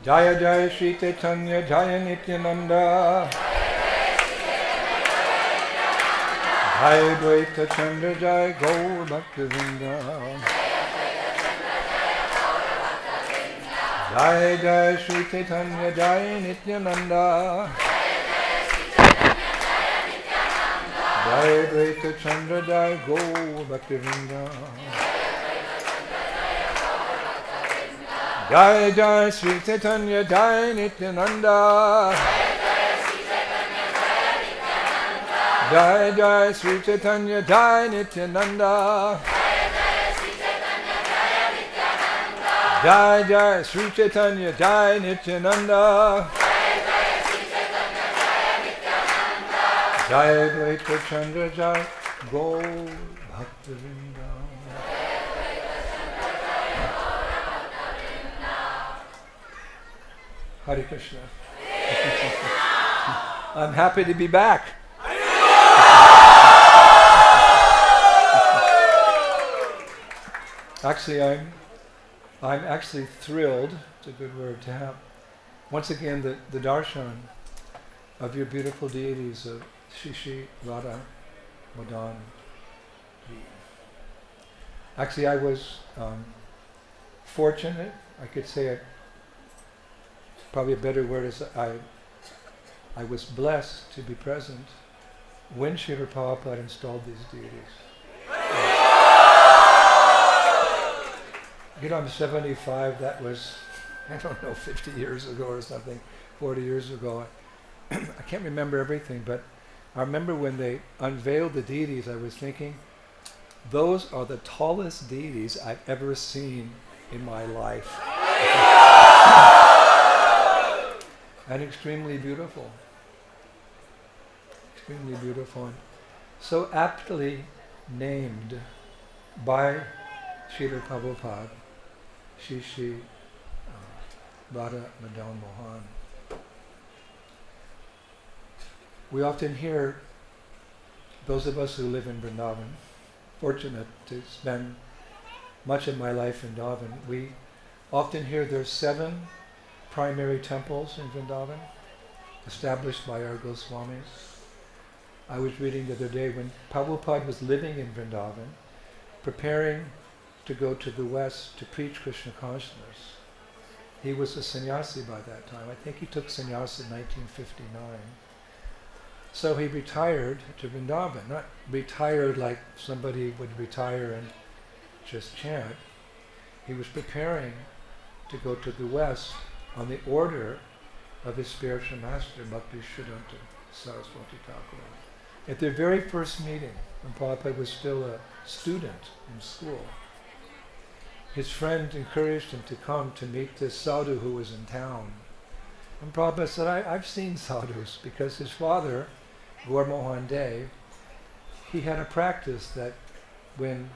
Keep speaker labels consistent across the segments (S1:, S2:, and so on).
S1: Jaya Jaya Sri Caitanya Jaya Nityananda. Jaya Dvaita Chandra Jaya Gaur Bhakta-vṛnda. Jaya Jaya Sri Caitanya Jaya Nityananda. Jaya Dvaita Chandra Jaya Gaur Bhakta-vṛnda. Jaya Jaya Sri Caitanya Jaya Nityananda. Jaya Jaya Sri Caitanya Jaya Nityananda. Jaya Jaya Sri Caitanya Jaya Nityananda. Jaya Dvaita Chandra Jaya Gaur Bhakta-vṛnda. Hare Krishna. I'm happy to be back. Actually, I'm actually thrilled, it's a good word to have, once again the darshan of your beautiful deities of Sri Radha Madan. Actually, I was fortunate, I could say it, probably a better word is I was blessed to be present when Srila Prabhupada installed these deities. You know, I'm 75, that was, I don't know, 50 years ago or something, 40 years ago. I can't remember everything, but I remember when they unveiled the deities, I was thinking, those are the tallest deities I've ever seen in my life. And extremely beautiful. Extremely beautiful. And so aptly named by Srila Prabhupada, Sri Radha Madan Mohan. We often hear, those of us who live in Vrindavan, fortunate to spend much of my life in Vrindavan, we often hear there's 7 primary temples in Vrindavan, established by our Goswamis. I was reading the other day when Prabhupada was living in Vrindavan, preparing to go to the West to preach Krishna consciousness. He was a sannyasi by that time. I think he took sannyas in 1959. So he retired to Vrindavan, not retired like somebody would retire and just chant. He was preparing to go to the West on the order of his spiritual master, Bhakti Siddhanta Saraswati Thakur. At their very first meeting, when Prabhupada was still a student in school, his friend encouraged him to come to meet this sadhu who was in town. And Prabhupada said, I've seen sadhus, because his father, Gaur Mohan Dev, he had a practice that when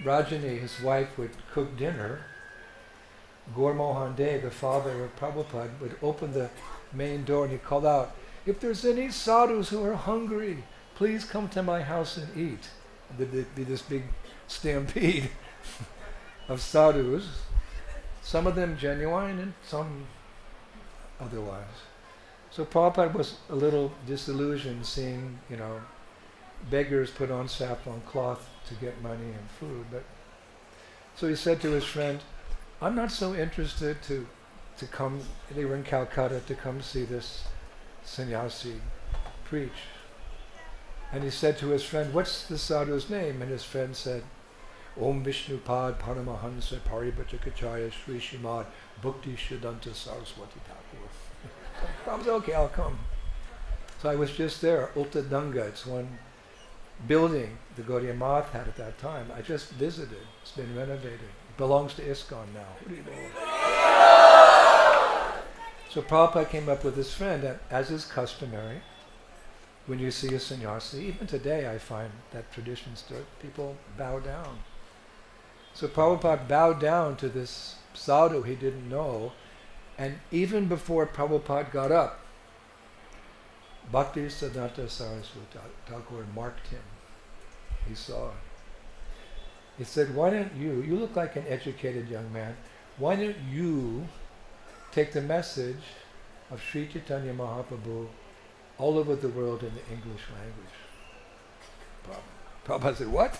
S1: Rajani, his wife, would cook dinner, Gaur Mohan Dev, the father of Prabhupada, would open the main door and he'd call out, if there's any sadhus who are hungry, please come to my house and eat. And there'd be this big stampede of sadhus, some of them genuine and some otherwise. So Prabhupada was a little disillusioned seeing, beggars put on saffron cloth to get money and food. But so he said to his friend, I'm not so interested to come, they were in Calcutta, to come see this sannyasi preach. And he said to his friend, what's the sadhu's name? And his friend said, Om Vishnupad Paramahansa Paribhajagacharya Sri Srimad Bhakti Siddhanta Saraswati Thakur. I was okay, I'll come. So I was just there, Uttadanga, it's one building the Gaudiya Math had at that time. I just visited, it's been renovated. It belongs to ISKCON now. So Prabhupada came up with his friend, and as is customary, when you see a sannyasi, even today I find that tradition still, people bow down. So Prabhupada bowed down to this sadhu he didn't know, and even before Prabhupada got up, Bhakti Siddhanta Saraswati Thakur marked him. He saw it. He said, why don't you look like an educated young man, why don't you take the message of Sri Chaitanya Mahaprabhu all over the world in the English language. Prabhupada said, what?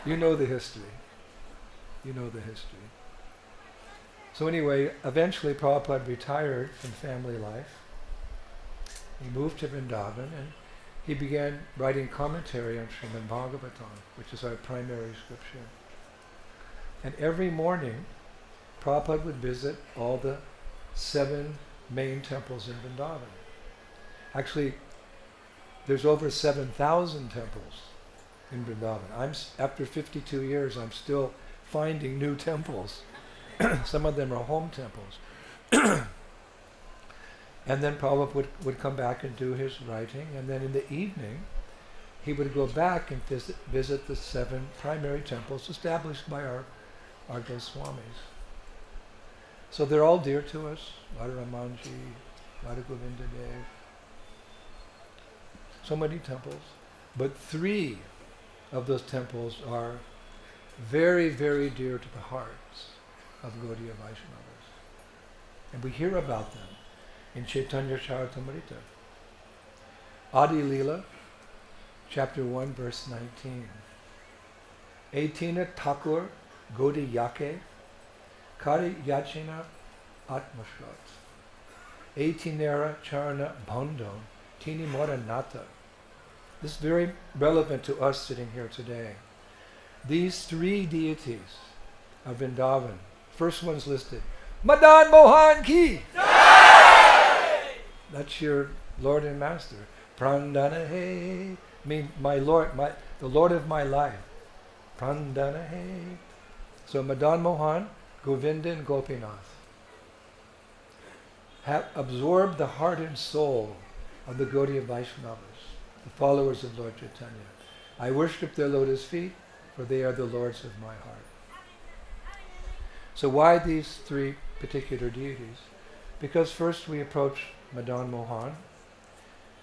S1: You know the history. You know the history. So anyway, eventually Prabhupada retired from family life. He moved to Vrindavan and he began writing commentary on Srimad Bhagavatam, which is our primary scripture. And every morning, Prabhupada would visit all the 7 main temples in Vrindavan. Actually, there's over 7,000 temples in Vrindavan. After 52 years, I'm still finding new temples. Some of them are home temples. And then Prabhupada would come back and do his writing, and then in the evening, he would go back and visit the 7 primary temples established by our Goswamis. So they're all dear to us, Radha Ramanji, Radha Govinda Dev. So many temples. But 3 of those temples are very, very dear to the hearts of Gaudiya Vaisnavas. And we hear about them in Caitanya Caritamrta. Adi Leela, chapter 1, verse 19. Aitina Thakur Gaudiya Yake Kari Yachina Atmashrat Aitinera Charana Bhondo Tini Mora Nata. This is very relevant to us sitting here today. These 3 deities of Vrindavan, first one's listed, Madana-mohana ki! That's your Lord and Master. Prandana means my Lord, the Lord of my life. Prandana. So Madana-mohana, Govinda and Gopīnātha have absorbed the heart and soul of the Gaudiya Vaisnavas, the followers of Lord Caitanya. I worship their lotus feet, for they are the lords of my heart. So why these 3 particular deities? Because first we approach Madana-mohana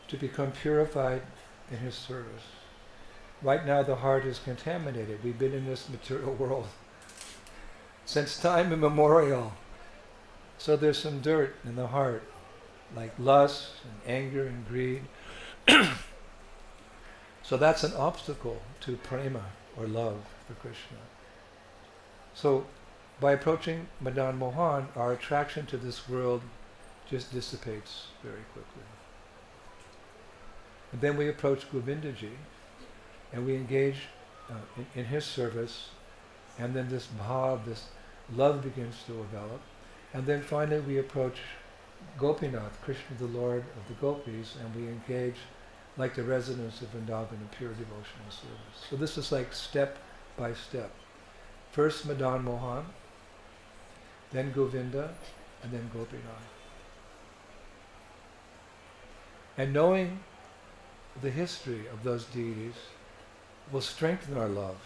S1: to become purified in his service. Right now the heart is contaminated. We've been in this material world since time immemorial. So there's some dirt in the heart, like lust and anger and greed. So that's an obstacle to prema, or love for Krishna. So by approaching Madana-mohana, our attraction to this world just dissipates very quickly. And then we approach Govindaji, and we engage in his service, and then this bhav, this love begins to develop. And then finally we approach Gopīnātha, Krishna the Lord of the gopis, and we engage like the residents of Vrindavan in pure devotional service. So this is like step by step. First Madana-mohana, then Govinda, and then Gopīnātha. And knowing the history of those deities will strengthen our love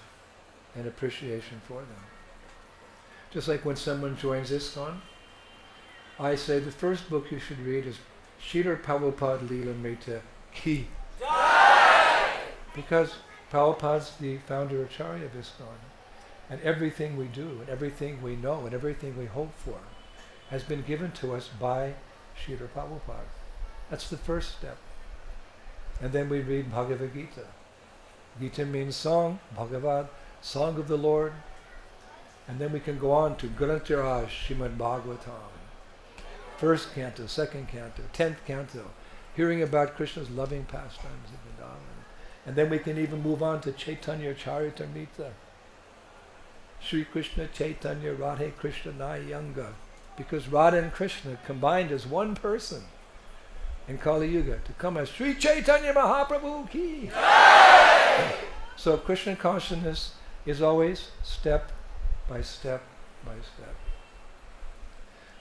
S1: and appreciation for them. Just like when someone joins ISKCON, I say the first book you should read is Srila Prabhupada Leelamrita Ki. Because Prabhupada's the founder Acharya of ISKCON, and everything we do, and everything we know, and everything we hope for has been given to us by Srila Prabhupada. That's the first step. And then we read Bhagavad Gita. Gita means song, Bhagavad, song of the Lord. And then we can go on to Grantaraj Srimad Bhagavatam. First canto, second canto, 10th canto, hearing about Krishna's loving pastimes in Vrindavan. And then we can even move on to Caitanya Caritamrta. Sri Krishna Chaitanya Radhe Krishna Nayanga. Because Radha and Krishna combined as one person in Kali Yuga to come as Sri Chaitanya Mahaprabhu Ki. So Krishna consciousness is always step by step by step.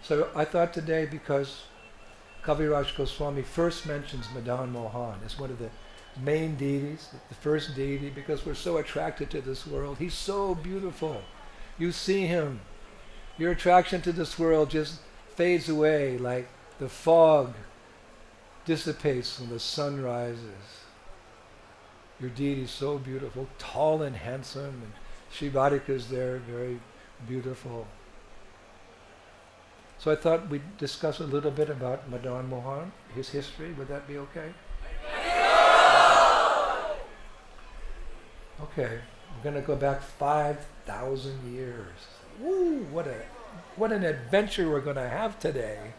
S1: So I thought today, because Kaviraj Goswami first mentions Madana-mohana as one of the main deities, the first deity, because we're so attracted to this world. He's so beautiful. You see him. Your attraction to this world just fades away like the fog dissipates when the sun rises. Your deity is so beautiful, tall and handsome, and Sri Radhika is there, very beautiful. So I thought we'd discuss a little bit about Madana Mohan, his history. Would that be okay? Okay, we're going to go back 5,000 years. Woo, what an adventure we're going to have today.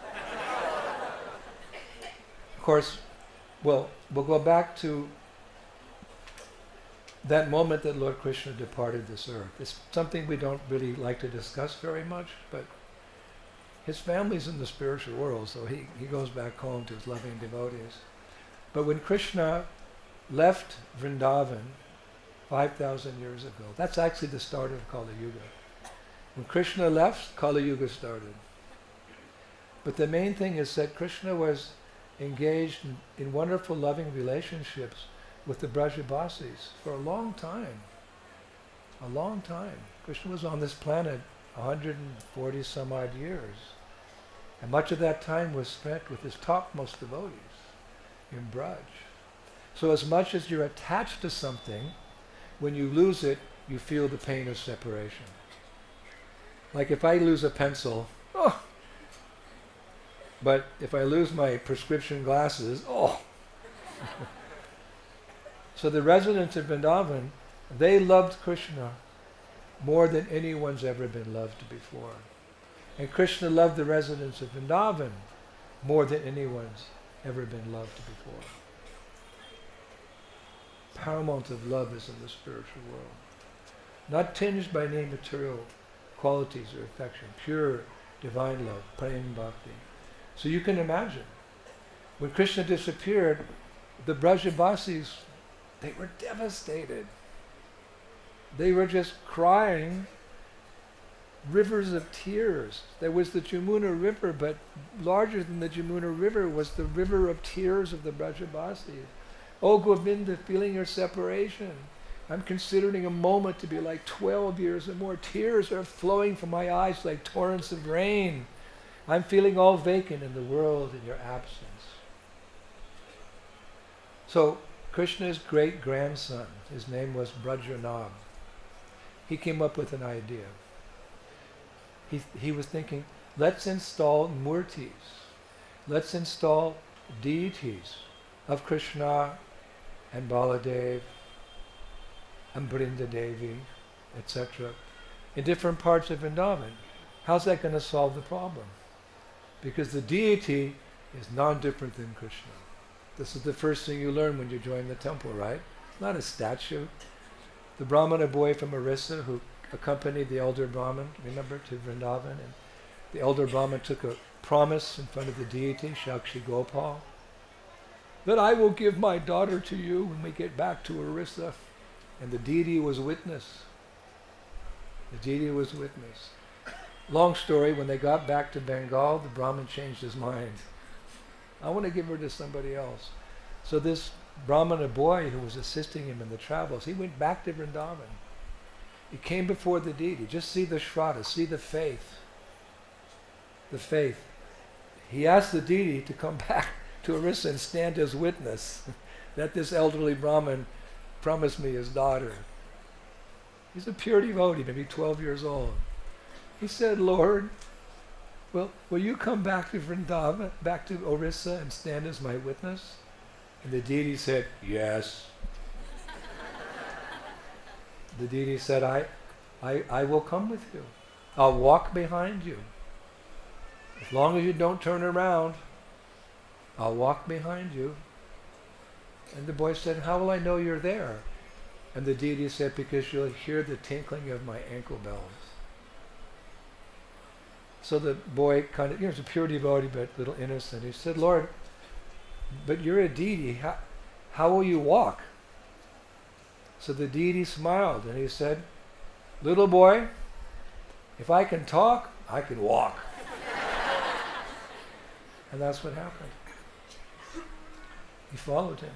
S1: Of course, we'll go back to that moment that Lord Krishna departed this earth. It's something we don't really like to discuss very much, but his family's in the spiritual world, so he goes back home to his loving devotees. But when Krishna left Vrindavan 5,000 years ago, that's actually the start of Kali Yuga. When Krishna left, Kali Yuga started. But the main thing is that Krishna was engaged in wonderful loving relationships with the Brajabasis for a long time. A long time. Krishna was on this planet 140 some odd years. And much of that time was spent with his topmost devotees in Braj. So as much as you're attached to something, when you lose it, you feel the pain of separation. Like if I lose a pencil, oh! But if I lose my prescription glasses, oh! So the residents of Vrindavan, they loved Krishna more than anyone's ever been loved before. And Krishna loved the residents of Vrindavan more than anyone's ever been loved before. Paramount of love is in the spiritual world. Not tinged by any material qualities or affection. Pure divine love, prema bhakti. So you can imagine, when Krishna disappeared, the Brajabasis, they were devastated. They were just crying rivers of tears. There was the Jamuna River, but larger than the Jamuna River was the river of tears of the Brajabasis. Oh Govinda, feeling your separation. I'm considering a moment to be like 12 years or more. Tears are flowing from my eyes like torrents of rain. I'm feeling all vacant in the world in your absence. So Krishna's great-grandson, his name was Brajranab, he came up with an idea. He was thinking, let's install murtis, let's install deities of Krishna and Baladev and Vrindadevi, etc., in different parts of Vrindavan. How's that going to solve the problem? Because the deity is non-different than Krishna. This is the first thing you learn when you join the temple, right? Not a statue. The Brahmana boy from Orissa who accompanied the elder Brahmin, remember, to Vrindavan, and the elder Brahmin took a promise in front of the deity, Shakshi Gopal, that I will give my daughter to you when we get back to Orissa. And the deity was witness. The deity was witness. Long story, when they got back to Bengal, the Brahmin changed his mind. I want to give her to somebody else. So this Brahmana boy who was assisting him in the travels, he went back to Vrindavan. He came before the deity. Just see the shraddha, see the faith. The faith. He asked the deity to come back to Orissa and stand as witness that this elderly Brahmin promised me his daughter. He's a pure devotee, maybe 12 years old. He said, Lord, will you come back to Vrindavan, back to Orissa and stand as my witness? And the deity said, yes. The deity said, I will come with you. I'll walk behind you. As long as you don't turn around, I'll walk behind you. And the boy said, how will I know you're there? And the deity said, because you'll hear the tinkling of my ankle bells. So the boy kind of, he was a pure devotee but a little innocent. He said, Lord, but you're a deity. How will you walk? So the deity smiled and he said, little boy, if I can talk, I can walk. And that's what happened. He followed him.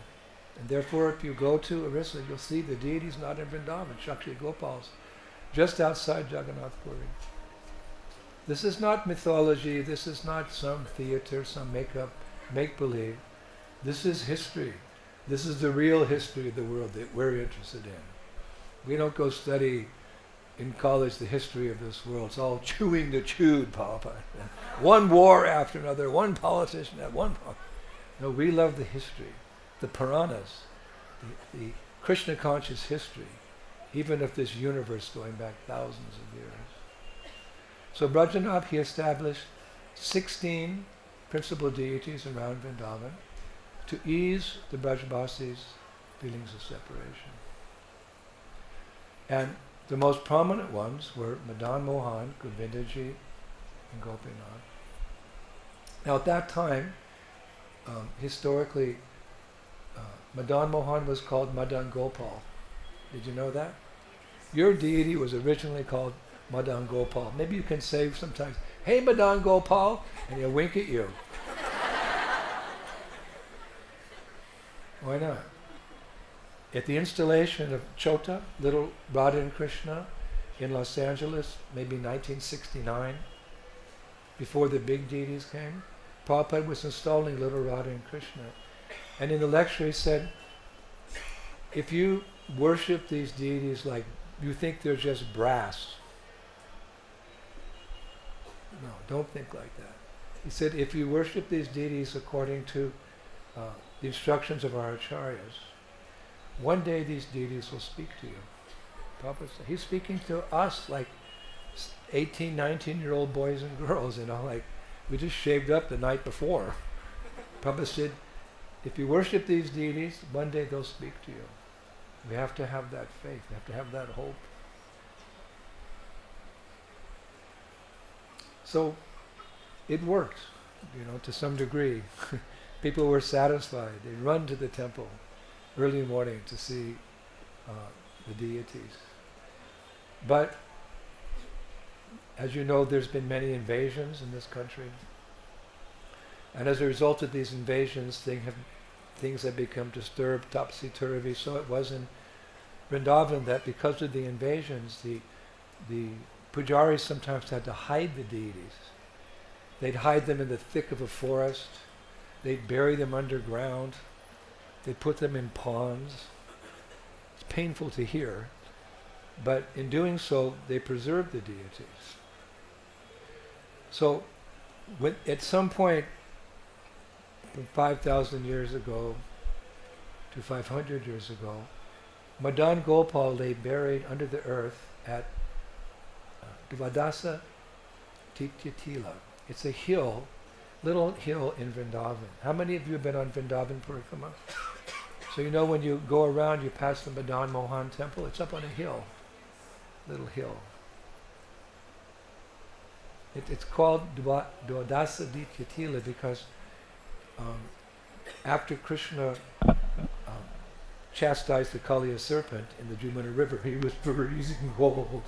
S1: And therefore, if you go to Orissa, you'll see the deity's not in Vrindavan, Shakshi Gopal's just outside Jagannath Puri. This is not mythology, this is not some theater, some make-believe. This is history. This is the real history of the world that we're interested in. We don't go study in college the history of this world. It's all chewing the chewed, Papa. One war after another, one politician at one point. No, we love the history, the Puranas, the Krishna conscious history, even of this universe going back thousands of years. So Brajanath, he established 16 principal deities around Vrindavan to ease the Brajbasis' feelings of separation. And the most prominent ones were Madana-mohana, Govindaji, and Gopīnātha. Now at that time, historically, Madana-mohana was called Madan Gopal. Did you know that? Your deity was originally called Madan Gopal. Maybe you can say sometimes, "Hey Madan Gopal," and he'll wink at you. Why not? At the installation of Chota, little Radha and Krishna, in Los Angeles, maybe 1969, before the big deities came, Prabhupada was installing little Radha and Krishna. And in the lecture he said, if you worship these deities like you think they're just brass, no, don't think like that. He said, if you worship these deities according to the instructions of our acharyas, one day these deities will speak to you. Prabhupada said, he's speaking to us like 18, 19-year-old boys and girls, like we just shaved up the night before. Prabhupada said, if you worship these deities, one day they'll speak to you. We have to have that faith. We have to have that hope. So it worked, to some degree. People were satisfied. They run to the temple early in the morning to see the deities. But as you know, there's been many invasions in this country. And as a result of these invasions, things have become disturbed, topsy-turvy. So it was in Vrindavan that because of the invasions, the pujaris sometimes had to hide the deities. They'd hide them in the thick of a forest. They'd bury them underground. They'd put them in ponds. It's painful to hear, but in doing so, they preserved the deities. So at some point, from 5,000 years ago to 500 years ago, Madan Gopal lay buried under the earth at Dvadasa Tityatila. It's a hill, little hill in Vrindavan. How many of you have been on Vrindavan Parikrama? So when you go around, you pass the Madana-mohana temple. It's up on a hill, little hill. It's called Dvadasa Tityatila because after Krishna chastised the Kaliya serpent in the Jumuna River, he was freezing cold.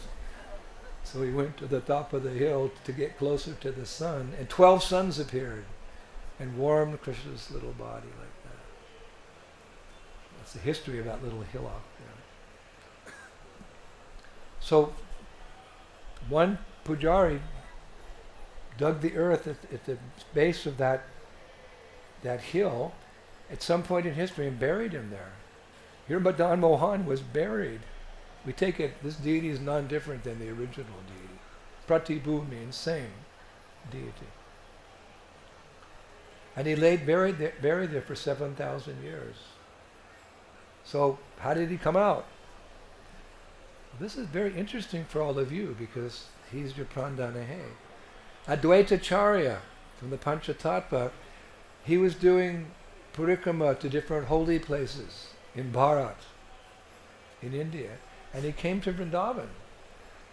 S1: So he went to the top of the hill to get closer to the sun, and 12 suns appeared and warmed Krishna's little body like that. That's the history of that little hillock there. So one pujari dug the earth at the base of that hill at some point in history and buried him there. Here Madana-mohana was buried. We take it, this deity is non-different than the original deity. Pratibhu means same deity. And he lay buried there for 7,000 years. So how did he come out? This is very interesting for all of you because he's your Prandanahe. Advaitacharya from the Panchatattva, he was doing parikrama to different holy places in Bharat, in India. And he came to Vrindavan.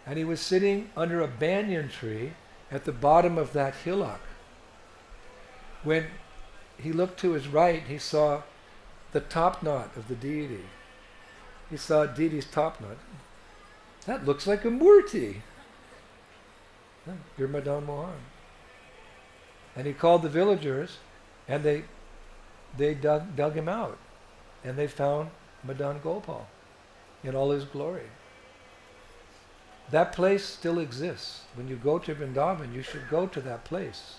S1: And he was sitting under a banyan tree at the bottom of that hillock. When he looked to his right, he saw the top knot of the deity. He saw deity's top knot. That looks like a murti. You're Madana-mohana. And he called the villagers, and they dug him out. And they found Madan Gopal in all his glory. That place still exists. When you go to Vrindavan, you should go to that place.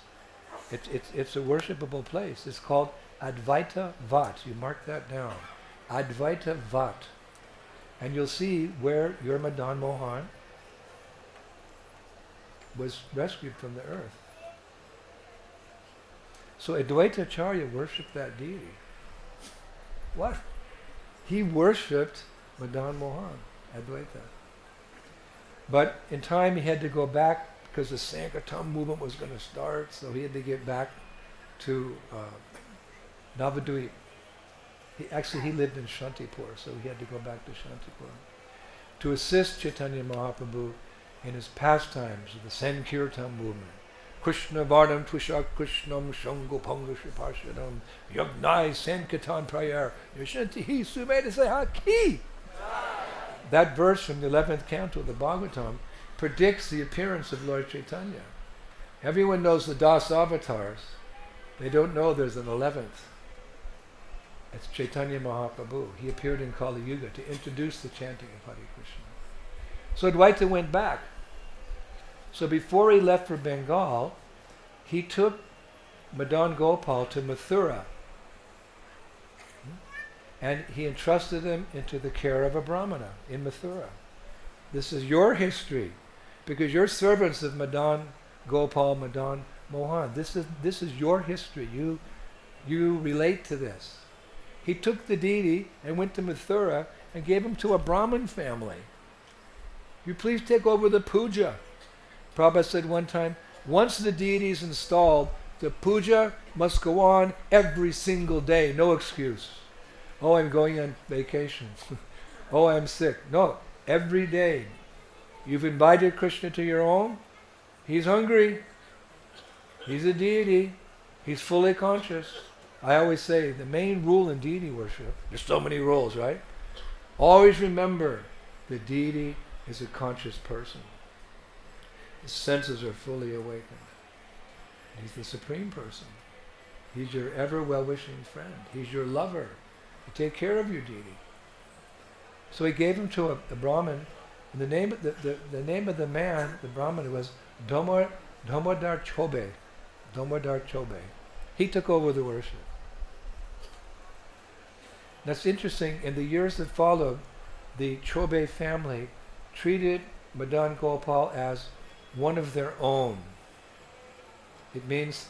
S1: It's a worshipable place. It's called Advaita Vat. You mark that down. Advaita Vat. And you'll see where your Madana-mohana was rescued from the earth. So Advaita Acharya worshipped that deity. What? He worshipped Madana-mohana, Advaita. But in time he had to go back because the Sankirtan movement was going to start, so he had to get back to Navadvip. He lived in Shantipur, so he had to go back to Shantipur to assist Chaitanya Mahaprabhu in his pastimes of the Sankirtan movement. Krishna Vardam Tushak Krishnam Shango Panga Shriparshadam Yagnai Sankirtan Prayar Yashantihi Sumedasaya Ki. That verse from the 11th canto of the Bhagavatam predicts the appearance of Lord Caitanya. Everyone knows the Das avatars. They don't know there's an 11th. It's Chaitanya Mahaprabhu. He appeared in Kali Yuga to introduce the chanting of Hare Krishna. So Advaita went back. So before he left for Bengal, he took Madan Gopal to Mathura. And he entrusted him into the care of a Brahmana in Mathura. This is your history, because you're servants of Madan Gopal, Madan Mohan. This is your history. You relate to this. He took the deity and went to Mathura and gave him to a Brahmin family. You please take over the puja. Prabhupada said one time, once the deity is installed, the puja must go on every single day, no excuse. Oh, I'm going on vacation. Oh, I'm sick. No, every day. You've invited Krishna to your home. He's hungry. He's a deity. He's fully conscious. I always say the main rule in deity worship, there's so many rules, right? Always remember the deity is a conscious person. His senses are fully awakened. He's the supreme person. He's your ever well-wishing friend. He's your lover. You take care of your deity. So he gave him to a Brahmin, and the name of the man, the Brahmin, was Damodar Chobe. Damodar Chobe. He took over the worship. That's interesting. In the years that followed, the Chobe family treated Madan Gopal as one of their own. It means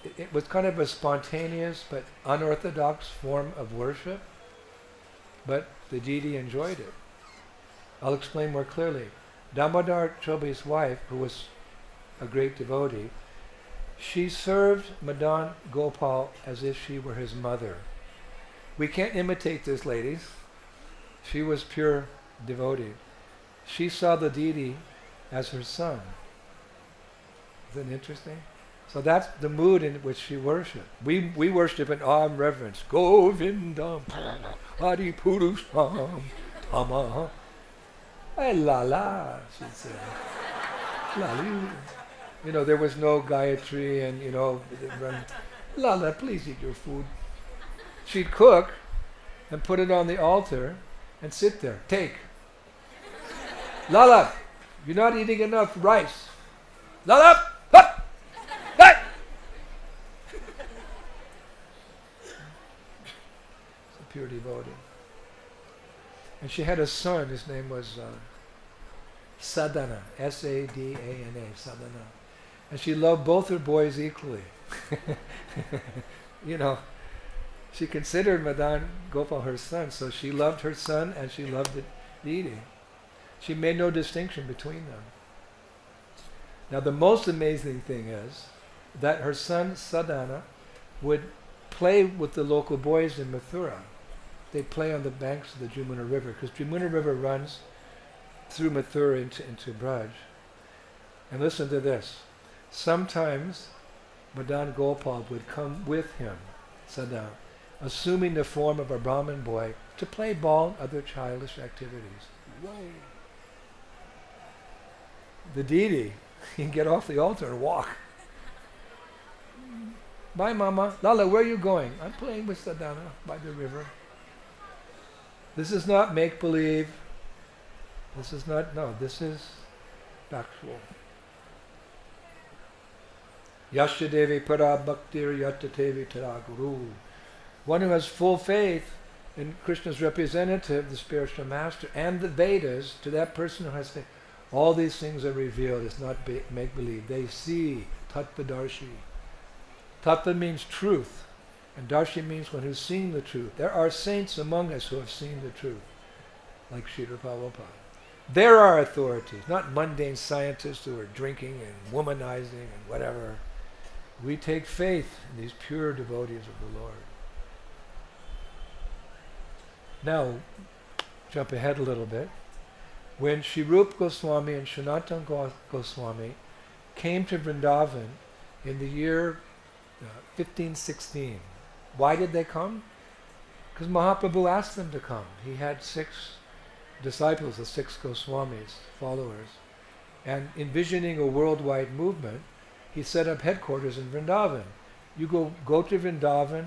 S1: it was kind of a spontaneous but unorthodox form of worship, but the deity enjoyed it. I'll explain more clearly. Damodar Chobe's wife, who was a great devotee, she served Madan Gopal as if she were his mother. We can't imitate this, ladies. She was pure devotee. She saw the deity as her son. Isn't it interesting? So that's the mood in which she worshipped. We worship in awe and reverence. Govinda, Adi Purusham, Tamaha. Hey, la la, she'd say. La, there was no Gayatri and, Lala, please eat your food. She'd cook and put it on the altar and sit there. Take. Lala, you're not eating enough rice. Lala, up! Hey! It's a pure devotee. And she had a son, his name was Sadhana, S-A-D-A-N-A, Sadhana. And she loved both her boys equally. She considered Madan Gopal her son, so she loved her son and she loved the deity. She made no distinction between them. Now the most amazing thing is that her son Sadhana would play with the local boys in Mathura. They play on the banks of the Jamuna River, because Jamuna River runs through Mathura into Braj. And listen to this. Sometimes Madan Gopal would come with him, Sadhana, assuming the form of a Brahmin boy, to play ball and other childish activities. Whoa! The deity, he can get off the altar and walk. Bye, Mama. Lala, where are you going? I'm playing with Sadhana by the river. This is not make-believe. This is factual. Yashadevi para bhaktir yatatevi tara guru. One who has full faith in Krishna's representative, the spiritual master, and the Vedas, to that person who has faith, All these things are revealed. It's not make-believe. They see. Tattvadarshi. Tattva means truth. And Darshi means one who's seen the truth. There are saints among us who have seen the truth. Like Srila Prabhupada. They're our authorities, not mundane scientists who are drinking and womanizing and whatever. We take faith in these pure devotees of the Lord. Now, jump ahead a little bit. When Sri Rupa Goswami and Sanatana Goswami came to Vrindavan in the year 1516, why did they come? Because Mahaprabhu asked them to come. He had 6 disciples, the 6 Goswamis, followers. And envisioning a worldwide movement, he set up headquarters in Vrindavan. You go to Vrindavan,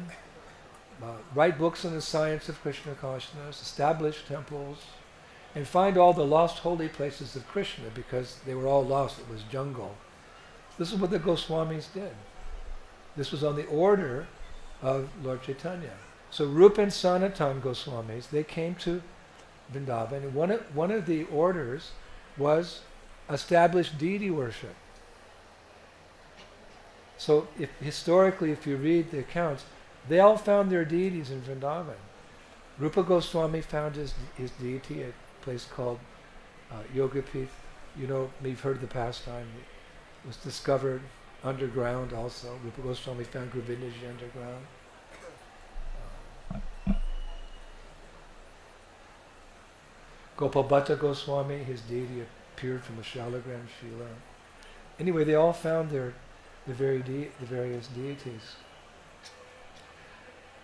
S1: write books on the science of Krishna consciousness, establish temples, and find all the lost holy places of Krishna, because they were all lost. It was jungle. This is what the Goswamis did. This was on the order of Lord Caitanya. So Rupa and Sanatana Goswamis, they came to Vrindavan, and one of the orders was establish deity worship. So historically, if you read the accounts, they all found their deities in Vrindavan. Rupa Goswami found his deity at a place called Yogapith. You know, you've heard the pastime. It was discovered underground also. Rupa Goswami found Govindaji underground. Gopalbhatta Goswami, his deity appeared from a Shalagram Shila. Anyway, they all found the various deities.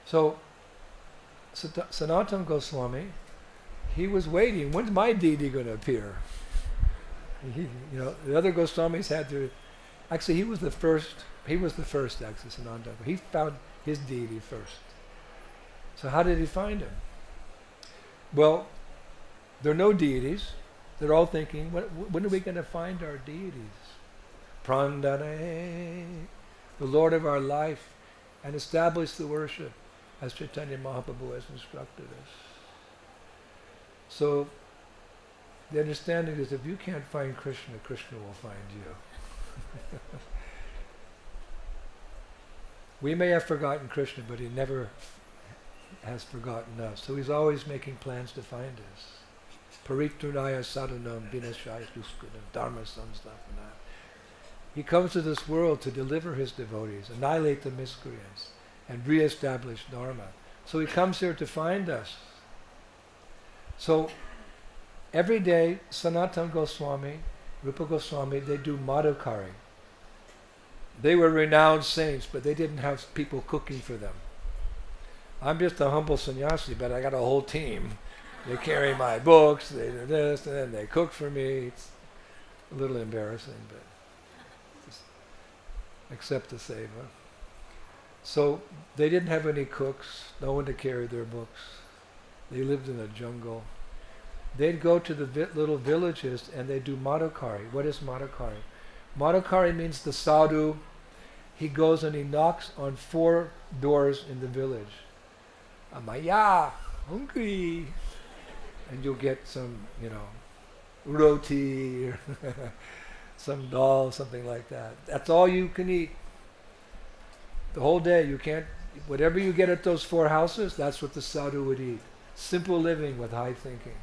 S1: So, Sanatana Goswami, he was waiting. When's my deity going to appear? The other Goswamis had their... Actually, he was the first, actually, Sanatana. He found his deity first. So how did he find him? Well, there are no deities. They're all thinking, when are we going to find our deities? Prandane, the Lord of our life, and establish the worship as Chaitanya Mahaprabhu has instructed us. So, the understanding is if you can't find Krishna, Krishna will find you. We may have forgotten Krishna, but he never has forgotten us. So he's always making plans to find us. Paritunaya sadhanam vinashaya duskudam dharma samstapana. He comes to this world to deliver his devotees, annihilate the miscreants, and re-establish dharma. So he comes here to find us. So every day, Sanatana Goswami, Rupa Goswami, they do madhukari. They were renowned saints, but they didn't have people cooking for them. I'm just a humble sannyasi, but I got a whole team. They carry my books, they do this, and then they cook for me. It's a little embarrassing, but just accept the seva. So they didn't have any cooks, no one to carry their books. They lived in a jungle. They'd go to the little villages and they'd do madhukari. What is madhukari? Madhukari means the sadhu, he goes and he knocks on 4 doors in the village. Amaya, hungry. And you'll get some, roti, or some dal, something like that. That's all you can eat. The whole day you can't, whatever you get at those 4 houses, that's what the sadhu would eat. Simple living with high thinking.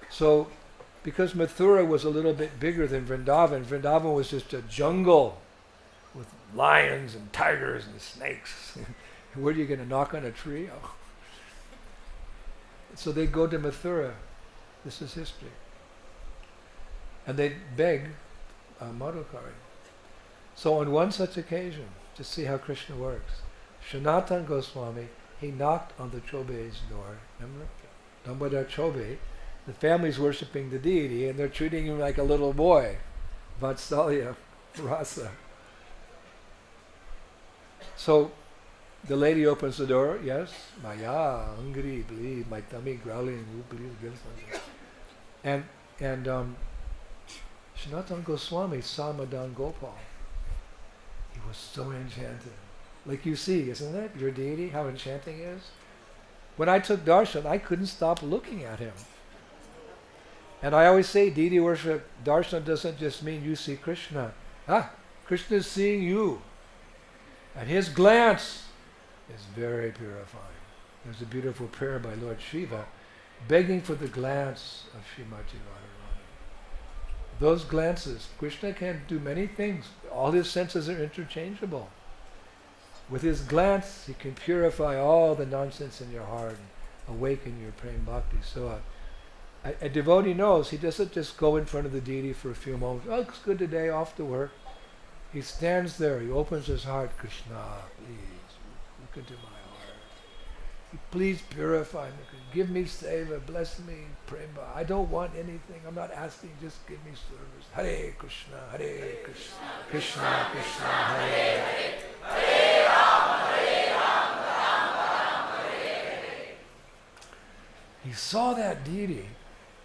S1: So, because Mathura was a little bit bigger than Vrindavan, Vrindavan was just a jungle with lions and tigers and snakes. Where are you going to knock on a tree? Oh. So they go to Mathura. This is history. And they beg madhukari. So on one such occasion, to see how Krishna works, Sanatana Goswami, he knocked on the Chobe's door. Remember? Damodar Chobe. The family's worshipping the deity and they're treating him like a little boy. Vatsalya, rasa. So the lady opens the door, yes, Maya, hungry, believe, my tummy growling, please give something. And Sanatana Goswami saw Madan Gopal. He was so enchanted. Like you see, isn't it? Your deity, how enchanting he is. When I took darshan, I couldn't stop looking at him. And I always say deity worship, darshan doesn't just mean you see Krishna. Krishna is seeing you. And his glance is very purifying. There's a beautiful prayer by Lord Shiva begging for the glance of Srimati Radharani. Those glances, Krishna can do many things. All his senses are interchangeable. With his glance, he can purify all the nonsense in your heart and awaken your prema bhakti. So a devotee knows he doesn't just go in front of the deity for a few moments. Oh, it's good today, off to work. He stands there, he opens his heart. Krishna, please, look into my heart. Please purify me. Give me seva, bless me, prema. I don't want anything. I'm not asking, just give me service. Hare Krishna, Hare Krishna, Krishna Krishna, Hare Hare. Hare Rama, Hare Rama, Rama Rama, Hare Hare. He saw that deity.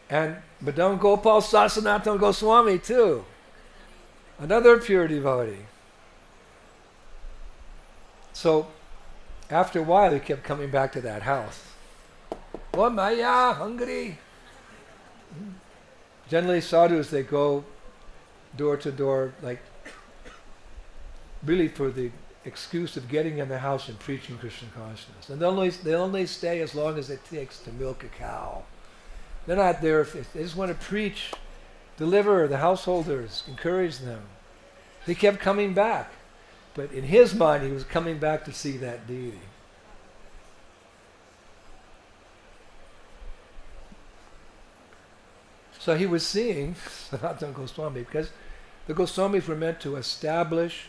S1: And Madam Gopal saw Sanatana Goswami too. Another pure devotee. So, after a while, he kept coming back to that house. Oh, Maya, hungry. Generally, sadhus, they go door to door, like, really for the excuse of getting in the house and preaching Krishna consciousness. And they'll only stay as long as it takes to milk a cow. They're not there if they just want to preach, deliver the householders, encourage them. They kept coming back. But in his mind, he was coming back to see that deity. So he was seeing Sanatana Goswami because the Goswamis were meant to establish,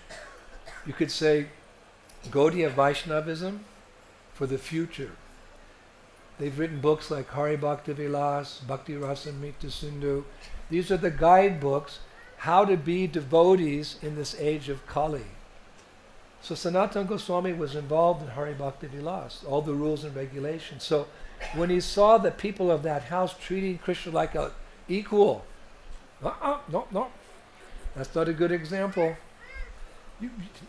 S1: you could say, Gaudiya Vaisnavism for the future. They've written books like Hari Bhakti Vilas, Bhakti Rasamrita Sindhu. These are the guidebooks how to be devotees in this age of Kali. So Sanatana Goswami was involved in Hari Bhakti Vilas, all the rules and regulations. So when he saw the people of that house treating Krishna like a equal, no, that's not a good example.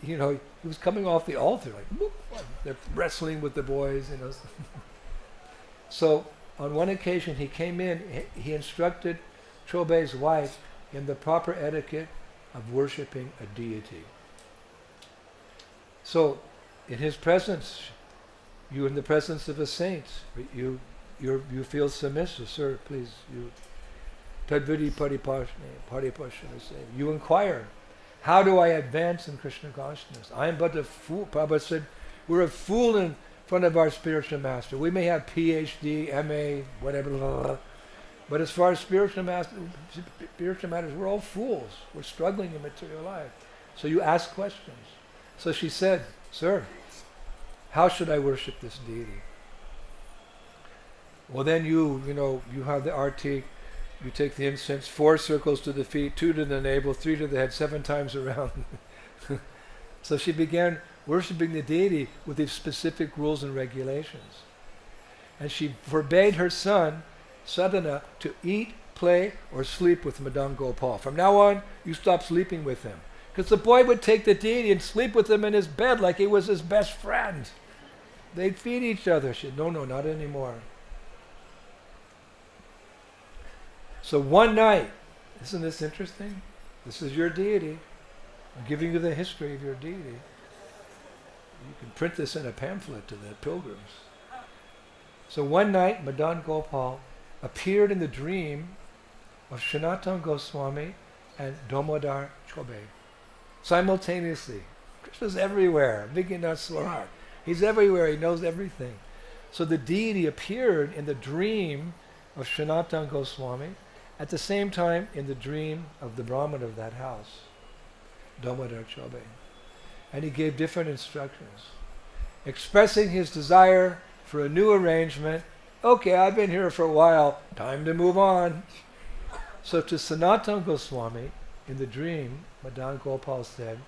S1: You know, he was coming off the altar like, whoop, they're wrestling with the boys, you know. So on one occasion he came in, he instructed Chobei's wife in the proper etiquette of worshipping a deity. So in his presence, you in the presence of a saint, you feel submissive, sir, please, you tadvidi paripashana, you inquire, how do I advance in Krishna consciousness? I am but a fool. Prabhupada said, we're a fool in front of our spiritual master. We may have PhD, MA, whatever, blah, blah, but as far as spiritual matters, we're all fools. We're struggling in material life. So you ask questions. So she said, sir, how should I worship this deity? Well, then you have the arti, you take the incense, 4 circles to the feet, 2 to the navel, 3 to the head, 7 times around. So she began worshipping the deity with these specific rules and regulations. And she forbade her son, Sadhana, to eat, play, or sleep with Madam Gopal. From now on, you stop sleeping with him. Because the boy would take the deity and sleep with him in his bed like he was his best friend. They'd feed each other. She said, no, not anymore. So one night, isn't this interesting? This is your deity. I'm giving you the history of your deity. You can print this in a pamphlet to the pilgrims. So one night, Madan Gopal appeared in the dream of Sanatana Goswami and Damodar Chobei. Simultaneously. Krishna's everywhere. Viginath Swarat. He's everywhere. He knows everything. So the deity appeared in the dream of Sanatana Goswami, at the same time in the dream of the Brahmin of that house, Damodar Chobei. And he gave different instructions, expressing his desire for a new arrangement. Okay, I've been here for a while, time to move on. So to Sanatana Goswami, in the dream, Madan Gopal said,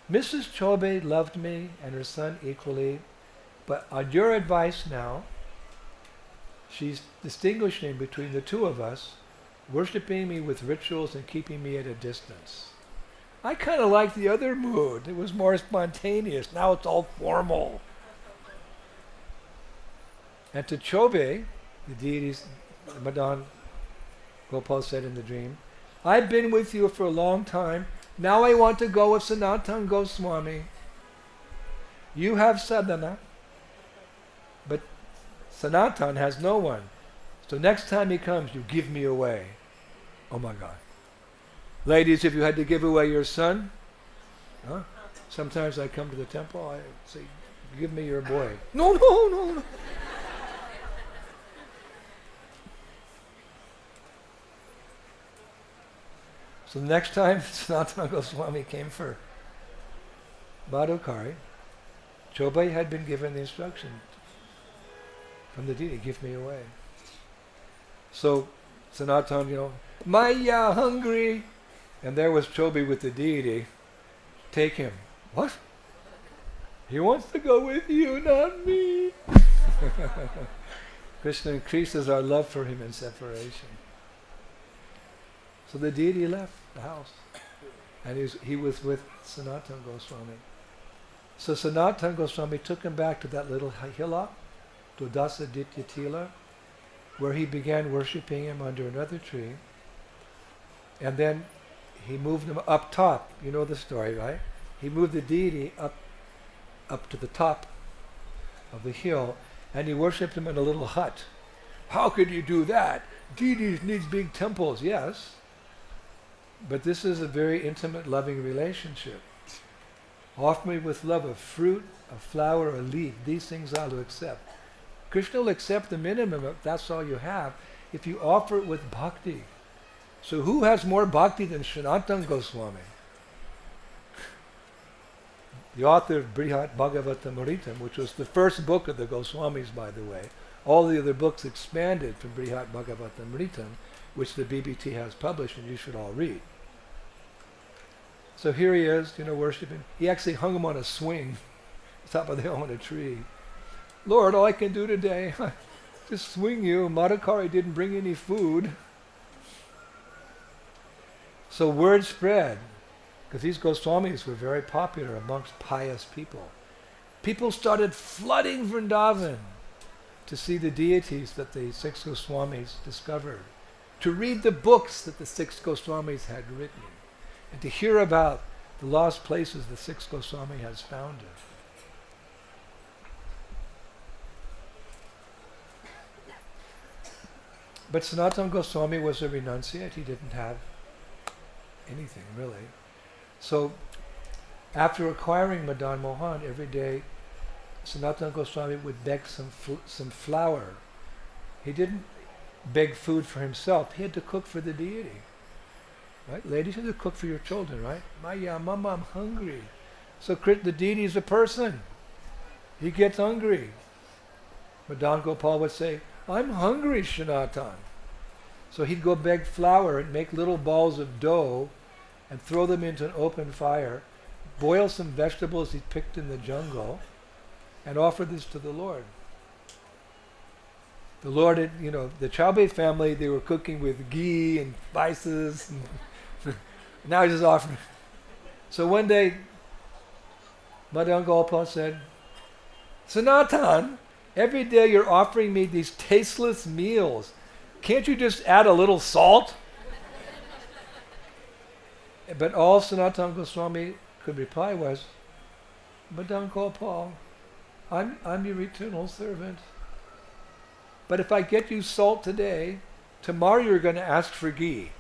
S1: Mrs. Chobei loved me and her son equally, but on your advice now, she's distinguishing between the two of us, worshipping me with rituals and keeping me at a distance. I kind of like the other mood. It was more spontaneous. Now it's all formal. And to Chobei, the deity's, Madan Gopal said in the dream, I've been with you for a long time. Now I want to go with Sanatana Goswami. You have sadhana, but Sanatan has no one. So next time he comes, you give me away. Oh my God. Ladies, if you had to give away your son, sometimes I come to the temple, I say, give me your boy. No. So the next time Sanatana Goswami came for Madhukari, Chobai had been given the instruction from the deity, give me away. So Sanatana, Maya, hungry. And there was Chobai with the deity. Take him. What? He wants to go with you, not me. Krishna increases our love for him in separation. So the deity left the house. And he was with Sanatana Goswami. So Sanatana Goswami took him back to that little hillock, to Dasaditya Tila, where he began worshipping him under another tree. And then he moved him up top. You know the story, right? He moved the deity up to the top of the hill, and he worshipped him in a little hut. How could you do that? Deities need big temples, yes. But this is a very intimate, loving relationship. Offer me with love a fruit, a flower, a leaf. These things I'll accept. Krishna will accept the minimum if that's all you have, if you offer it with bhakti. So who has more bhakti than Sanatana Goswami? The author of Brihat Bhagavatamritam, which was the first book of the Goswamis, by the way. All the other books expanded from Brihat Bhagavatamritam, which the BBT has published and you should all read. So here he is, worshipping. He actually hung him on a swing, top of the hill on a tree. Lord, all I can do today, just swing you. Madhukari didn't bring any food. So word spread, because these Goswamis were very popular amongst pious people. People started flooding Vrindavan to see the deities that the 6 Goswamis discovered, to read the books that the 6 Goswamis had written, and to hear about the lost places the 6 Goswami has founded. But Sanatana Goswami was a renunciate. He didn't have anything, really. So, after acquiring Madana-mohana, every day Sanatana Goswami would beg some flour. He didn't beg food for himself. He had to cook for the deity. Right? Ladies, you have to cook for your children, right? Maya, mama, I'm hungry. So the deity is a person. He gets hungry. Madan Gopal would say, I'm hungry, Sanatana. So he'd go beg flour and make little balls of dough and throw them into an open fire, boil some vegetables he'd picked in the jungle, and offer this to the Lord. The Lord had, the Chaubey family, they were cooking with ghee and spices. And now he's just offering. So one day, Madan Gopal said, Sanatana, every day you're offering me these tasteless meals. Can't you just add a little salt? But all Sanatana Goswami could reply was, Madan Gopal, I'm your eternal servant. But if I get you salt today, tomorrow you're going to ask for ghee.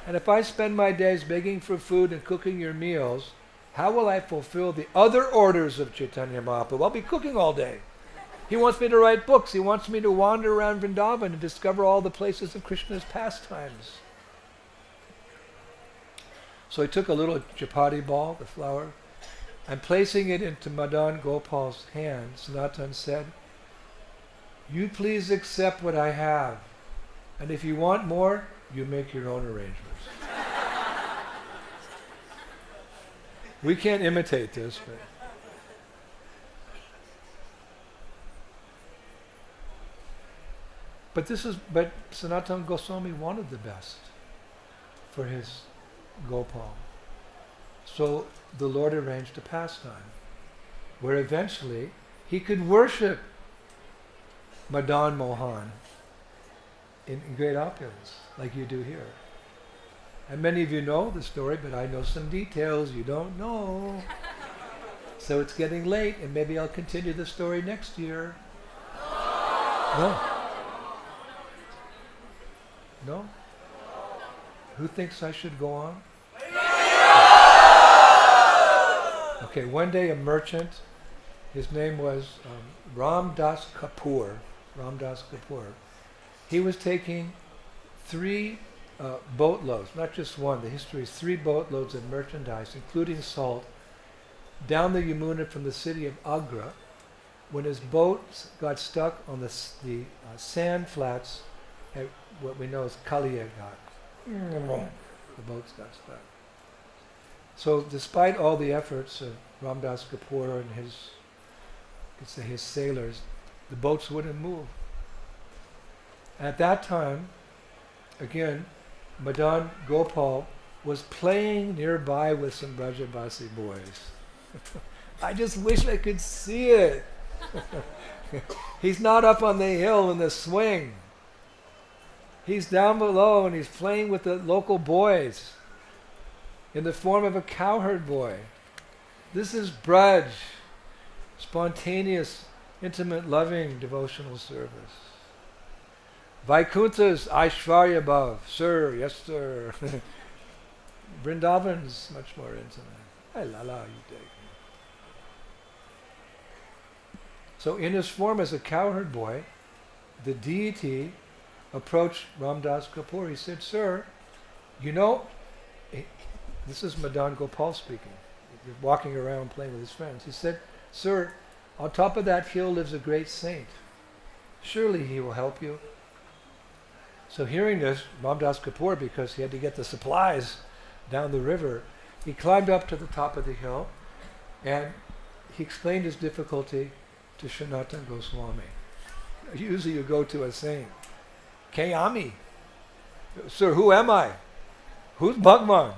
S1: And if I spend my days begging for food and cooking your meals, how will I fulfill the other orders of Caitanya Mahaprabhu? I'll be cooking all day. He wants me to write books. He wants me to wander around Vrindavan and discover all the places of Krishna's pastimes. So he took a little chapati ball, the flour, and placing it into Madan Gopal's hand, Sanatana said, you please accept what I have, and if you want more, you make your own arrangements. We can't imitate this, but Sanatana Goswami wanted the best for his Gopal. So the Lord arranged a pastime where eventually he could worship Madana-mohana in great opulence, like you do here. And many of you know the story, but I know some details you don't know. So it's getting late, and maybe I'll continue the story next year. No? No? Who thinks I should go on? Okay, one day a merchant, his name was Ram Das Kapoor. Ram Das Kapoor. He was taking 3 boatloads, not just one, the history is 3 boatloads of merchandise, including salt, down the Yamuna from the city of Agra, when his boat got stuck on the sand flats at what we know as Kaliya Ghat. The boats got stuck. So despite all the efforts of Ramdas Kapoor and his sailors, the boats wouldn't move. At that time, again, Madan Gopal was playing nearby with some Brajabasi boys. I just wish I could see it. He's not up on the hill in the swing. He's down below and he's playing with the local boys in the form of a cowherd boy. This is Braj, spontaneous, intimate, loving, devotional service. Vaikunta's Aishvarya Bhav, sir, yes sir. Vrindavan's much more intimate. Hey la la, you dig. So in his form as a cowherd boy, the deity approached Ramdas Kapoor. He said, sir, you know, this is Madan Gopal speaking. He's walking around playing with his friends. He said, sir, on top of that hill lives a great saint. Surely he will help you. So hearing this, Ramdas Kapoor, because he had to get the supplies down the river, he climbed up to the top of the hill and he explained his difficulty to Sanatana Goswami. Usually you go to a saint. Kayami. Sir, who am I? Who's Bhagwan?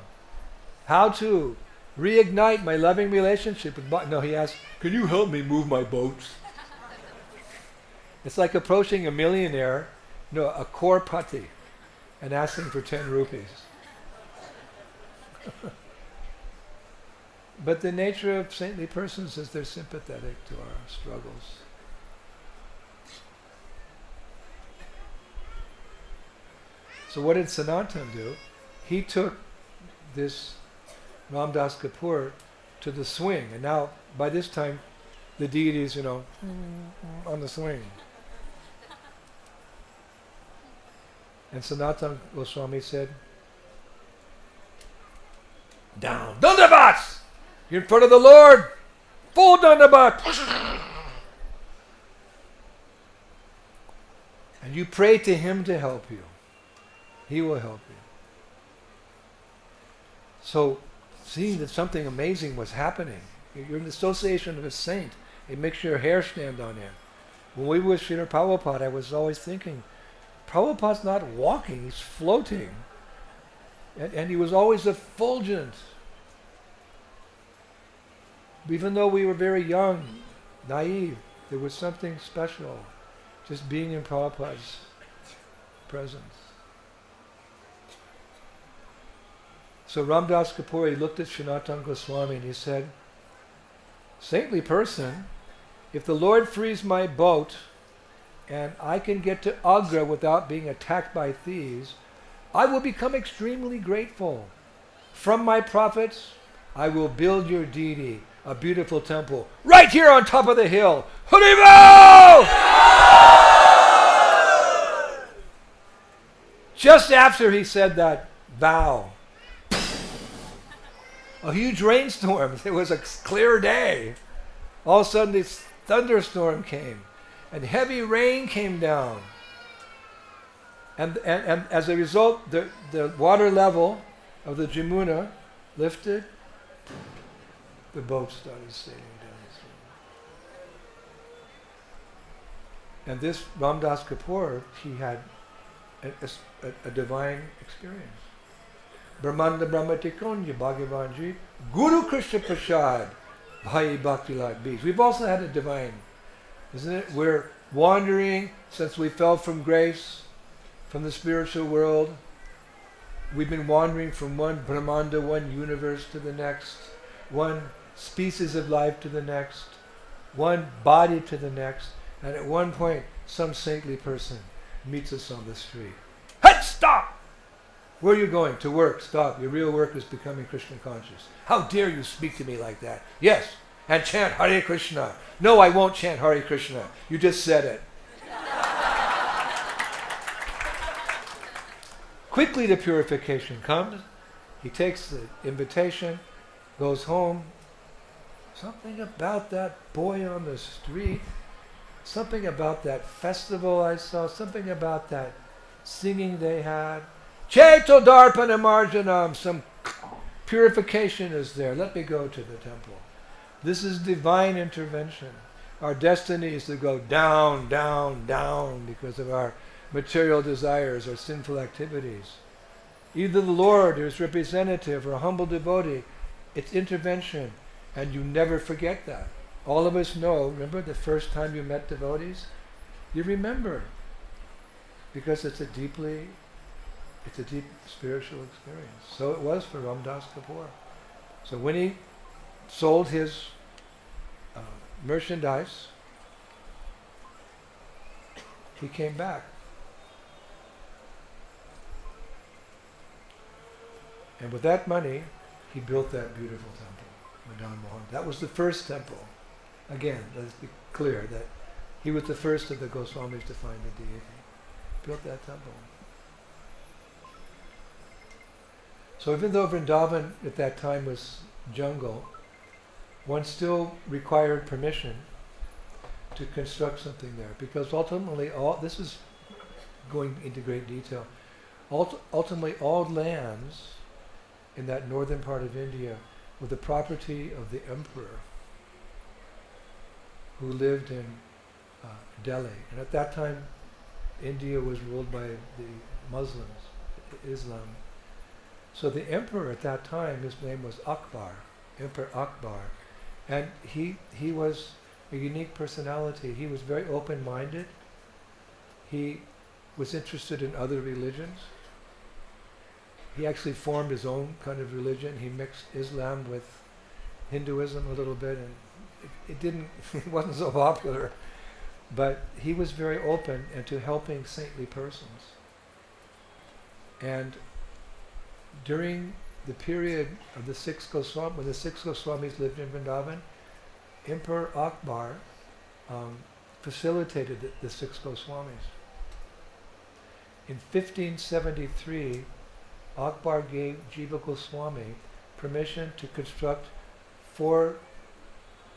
S1: How to reignite my loving relationship with Bhagwan? No, he asked, can you help me move my boats? It's like approaching a millionaire, a crorepati, and asking for 10 rupees. But the nature of saintly persons is they're sympathetic to our struggles. So what did Sanatana do? He took this Ramdas Kapoor to the swing, and now by this time the deities, on the swing. And Sanatana Goswami said, down, Dandabats! You're in front of the Lord! Full Dandabat! And you pray to Him to help you. He will help you. So, seeing that something amazing was happening, you're in the association of a saint, it makes your hair stand on end. When we were with Srila Prabhupada, I was always thinking, Prabhupada's not walking, he's floating. And he was always effulgent. Even though we were very young, naive, there was something special just being in Prabhupada's presence. So Ramdas Kapoor, he looked at Sanatana Goswami and he said, saintly person, if the Lord frees my boat and I can get to Agra without being attacked by thieves, I will become extremely grateful. From my profits, I will build your deity a beautiful temple right here on top of the hill. Haribo! Just after he said that vow, a huge rainstorm. It was a clear day. All of a sudden this thunderstorm came and heavy rain came down. And as a result, the water level of the Jamuna lifted. The boat started sailing down the stream. And this Ramdas Kapoor, he had a divine experience. Brahmanda Brahmatikonya Bhagavanji, Guru Krishna Prasad, Bhai Bhaktilat Beach. We've also had a divine, isn't it? We're wandering since we fell from grace. from the spiritual world. We've been wandering from one Brahmanda, one universe to the next, one species of life to the next, one body to the next, and at one point some saintly person meets us on the street. Hey, stop! Where are you going? To work. Stop. Your real work is becoming Krishna conscious. How dare you speak to me like that? Yes, and chant Hare Krishna. No, I won't chant Hare Krishna. You just said it. Quickly the purification comes. He takes the invitation, goes home. Something about that boy on the street, something about that festival I saw, something about that singing they had. Chaito Darpana Marjanam, some purification is there. Let me go to the temple. This is divine intervention. Our destiny is to go down, down, down because of our material desires or sinful activities. Either the Lord, his representative, or a humble devotee, it's intervention, and you never forget that. All of us know, remember the first time you met devotees? You remember, because it's a deep spiritual experience. So it was for Ramdas Kapoor. So when he sold his merchandise, he came back. And with that money, he built that beautiful temple, Madana-mohana. That was the first temple. Again, let's be clear that he was the first of the Goswamis to find the deity. Built that temple. So even though Vrindavan at that time was jungle, one still required permission to construct something there, because ultimately this is going into great detail, ultimately all lands in that northern part of India were the property of the emperor who lived in Delhi. And at that time, India was ruled by the Muslims, Islam. So the emperor at that time, his name was Akbar, Emperor Akbar. And he was a unique personality. He was very open-minded. He was interested in other religions. He actually formed his own kind of religion. He mixed Islam with Hinduism a little bit, and it wasn't so popular. But he was very open and to helping saintly persons. And during the period of the six Goswamis, when the six Goswamis lived in Vrindavan, Emperor Akbar facilitated the six Goswamis. In 1573, Akbar gave Jiva Goswami permission to construct 4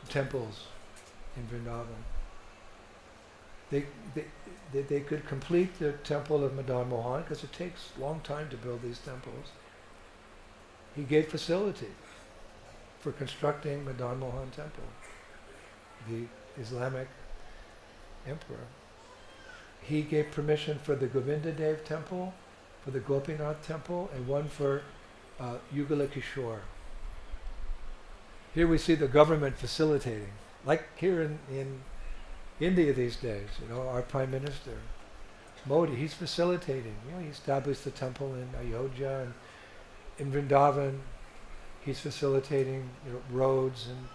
S1: temples in Vrindavan. They could complete the temple of Madana-mohana because it takes a long time to build these temples. He gave facility for constructing Madana-mohana temple, the Islamic emperor. He gave permission for the Govinda Dev temple, for the Gopīnātha temple, and one for Yugala Kishore. Here we see the government facilitating, like here in India these days. Our Prime Minister, Modi, he's facilitating. He established the temple in Ayodhya, and in Vrindavan, he's facilitating roads and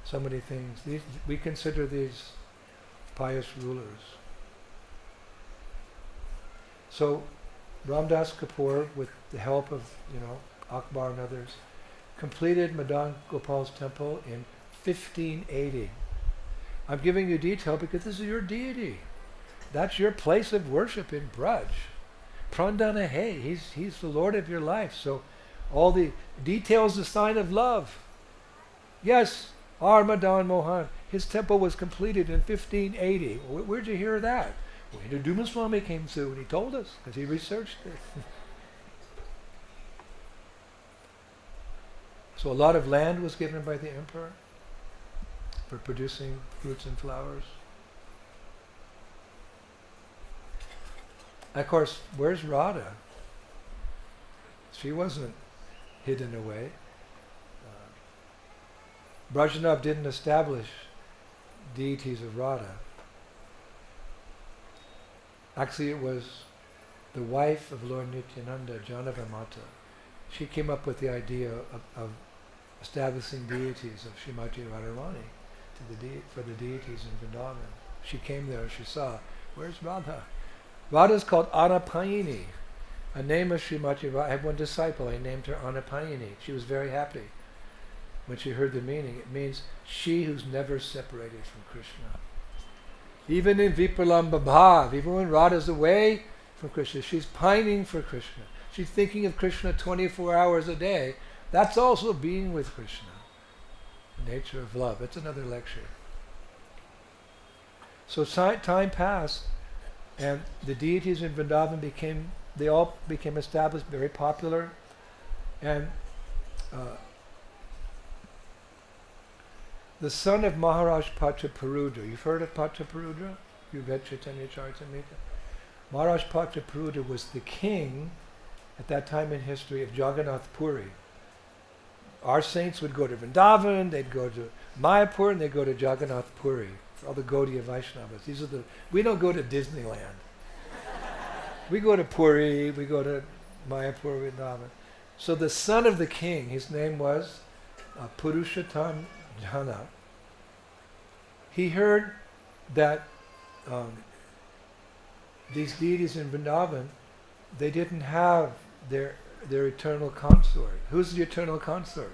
S1: so many things. We consider these pious rulers. So Ramdas Kapoor, with the help of Akbar and others, completed Madan Gopal's temple in 1580. I'm giving you detail because this is your deity. That's your place of worship in Braj. Prandana Hai, he's the Lord of your life. So all the details, the sign of love. Yes, our Madana-mohana, his temple was completed in 1580. Where'd you hear that? Well, Hindu Swami came through and he told us because he researched it. So a lot of land was given by the emperor for producing fruits and flowers. Of course, where's Radha? She wasn't hidden away. Brajanav didn't establish deities of Radha. Actually, it was the wife of Lord Nityananda, Janavamata, she came up with the idea of establishing deities of Srimati Radharani for the deities in Vrindavan. She came there, she saw, where's Radha? Radha's called Anapayini, a name of Srimati Radha. I had one disciple, I named her Anapayini. She was very happy when she heard the meaning. It means she who's never separated from Krishna. Even in Vipralamba Bhav, even when Radha's away from Krishna, she's pining for Krishna. She's thinking of Krishna 24 hours a day. That's also being with Krishna. The nature of love. That's another lecture. So time passed, and the deities in Vrindavan all became established, very popular, and the son of Maharaj Pachaparudra. You've heard of Pachaparudra? You've read Caitanya Caritamrta? Maharaj Pachaparudra was the king at that time in history of Jagannath Puri. Our saints would go to Vrindavan, they'd go to Mayapur, and they'd go to Jagannath Puri. All the Gaudiya Vaisnavas. We don't go to Disneyland. We go to Puri, we go to Mayapur, Vrindavan. So the son of the king, his name was Purushottam Jana. He heard that these deities in Vrindavan, they didn't have their eternal consort. Who's the eternal consort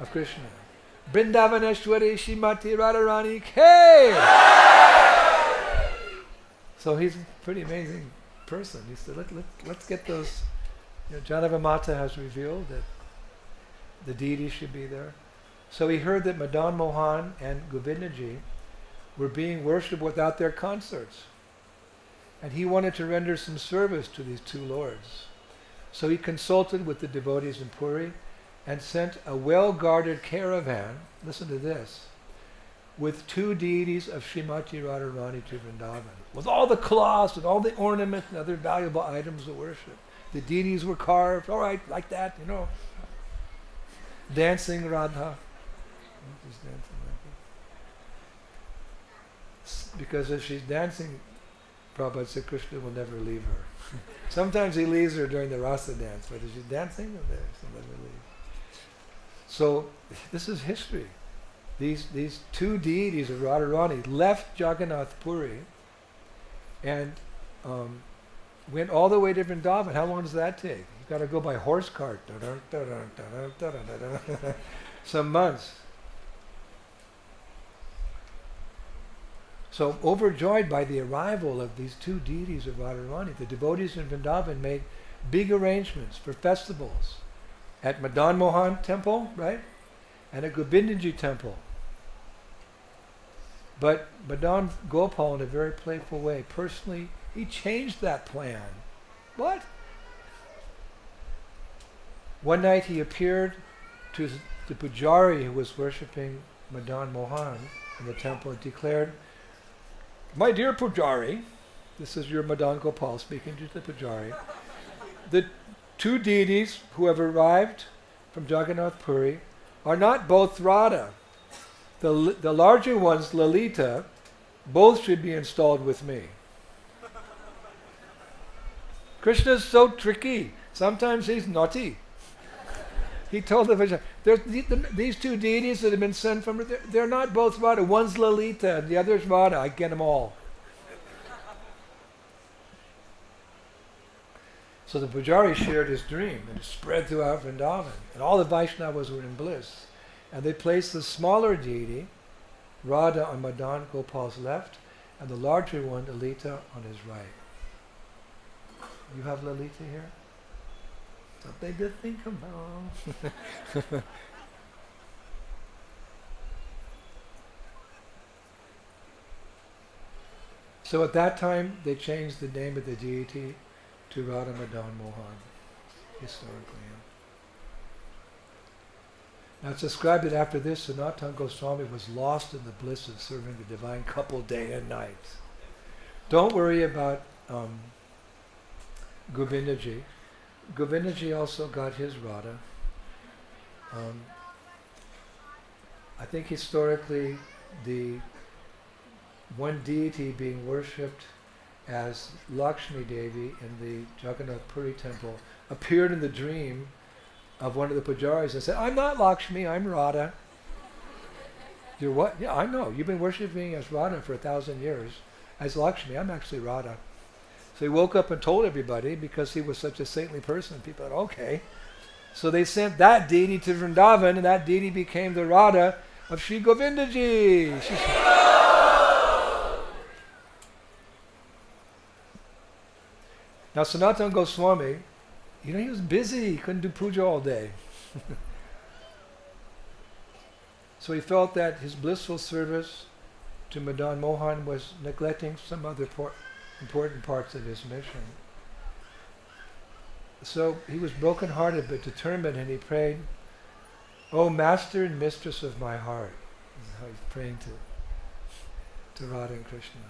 S1: of Krishna? Vrindavaneshwari Shrimati Radharani K. So he's a pretty amazing person. He said, let's get those. Janavamata has revealed that the deities should be there. So he heard that Madana-mohana and Govindaji were being worshipped without their consorts. And he wanted to render some service to these two lords. So he consulted with the devotees in Puri and sent a well-guarded caravan, listen to this, with two deities of Srimati Radharani to Vrindavan, with all the cloths and all the ornaments and other valuable items of worship. The deities were carved, all right, like that, dancing Radha. Just dancing like that. Because as she's dancing, Prabhupada said Krishna will never leave her. Sometimes he leaves her during the rasa dance, but as she's dancing, she'll never leave. So this is history. These two deities of Radharani left Jagannath Puri and went all the way to Vrindavan. How long does that take? You've got to go by horse cart. Some months. So overjoyed by the arrival of these two deities of Radharani, the devotees in Vrindavan made big arrangements for festivals at Madana-mohana temple, right? And at Govindaji temple. But Madan Gopal, in a very playful way, personally, he changed that plan. What? One night he appeared to the pujari who was worshipping Madana-mohana in the temple and declared, "My dear pujari," this is your Madan Gopal speaking to the pujari, "the two deities who have arrived from Jagannath Puri are not both Radha. The larger ones, Lalita, both should be installed with me." Krishna's so tricky. Sometimes he's naughty. He told the Vajra, these two deities that have been sent from, they're not both Radha. One's Lalita and the other's Radha. I get them all. So the Pujari shared his dream and it spread throughout Vrindavan. And all the Vaishnavas were in bliss. And they placed the smaller deity, Radha, on Madan Gopal's left, and the larger one, Lalita, on his right. You have Lalita here? Something to think about. So at that time, they changed the name of the deity to Radha Madan Mohan, historically. Now it's described that after this, Sanatana Goswami was lost in the bliss of serving the divine couple day and night. Don't worry about Govindaji. Govindaji also got his Radha. I think historically the one deity being worshipped as Lakshmi Devi in the Jagannath Puri temple appeared in the dream of one of the pujaris and said, "I'm not Lakshmi, I'm Radha." "You're what?" "Yeah, I know. You've been worshipping me as Radha for 1,000 years. As Lakshmi, I'm actually Radha." So he woke up and told everybody, because he was such a saintly person. People said, "Okay." So they sent that deity to Vrindavan, and that deity became the Radha of Sri Govindaji. Now Sanatana Goswami, he was busy, he couldn't do puja all day. So he felt that his blissful service to Madana-mohana was neglecting some other important parts of his mission. So he was broken-hearted but determined, and he prayed, "O Master and Mistress of my heart." This is how he's praying to Radha and Krishna.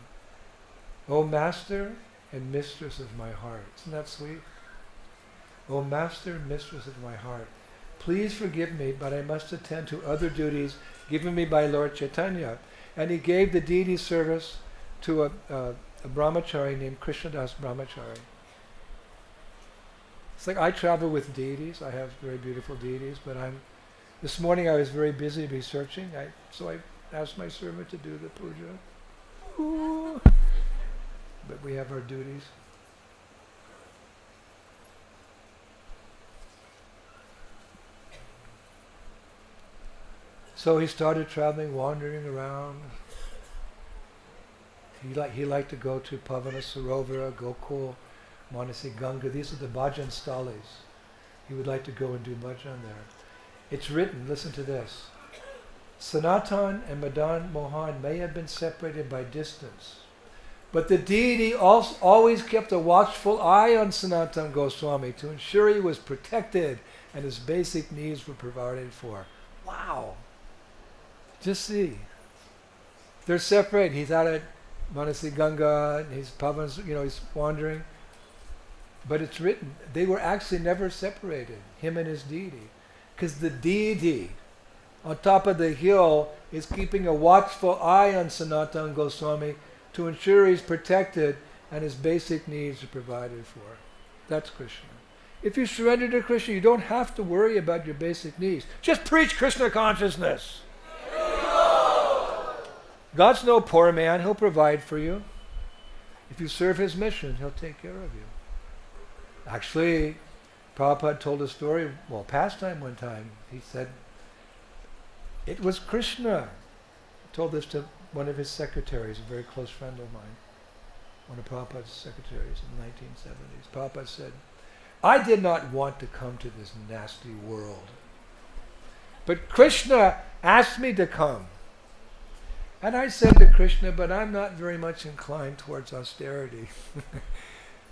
S1: "O Master and Mistress of my heart." Isn't that sweet? "O Master and Mistress of my heart, please forgive me, but I must attend to other duties given me by Lord Caitanya." And he gave the deity service to a brahmachari named Krishnadas Brahmachari. It's like I travel with deities. I have very beautiful deities, but this morning I was very busy researching, so I asked my servant to do the puja. Ooh. But we have our duties. So he started traveling, wandering around. He liked to go to Pavana Sarovara, Gokul, Manasi Ganga. These are the bhajan stalis. He would like to go and do bhajan there. It's written, listen to this. Sanatan and Madana-mohana may have been separated by distance, but the deity always kept a watchful eye on Sanatana Goswami to ensure he was protected and his basic needs were provided for. Wow! Just see. They're separate. He's out at Manasi Ganga, and he's he's wandering. But it's written, they were actually never separated, him and his deity. Because the deity on top of the hill is keeping a watchful eye on Sanatana Goswami to ensure he's protected and his basic needs are provided for. That's Krishna. If you surrender to Krishna, you don't have to worry about your basic needs. Just preach Krishna consciousness. God's no poor man. He'll provide for you. If you serve his mission, he'll take care of you. Actually, Prabhupada told a story, pastime one time. He said, it was Krishna. He told this to one of his secretaries, a very close friend of mine, one of Prabhupada's secretaries in the 1970s. Prabhupada said, "I did not want to come to this nasty world, but Krishna asked me to come. And I said to Krishna, but I'm not very much inclined towards austerity."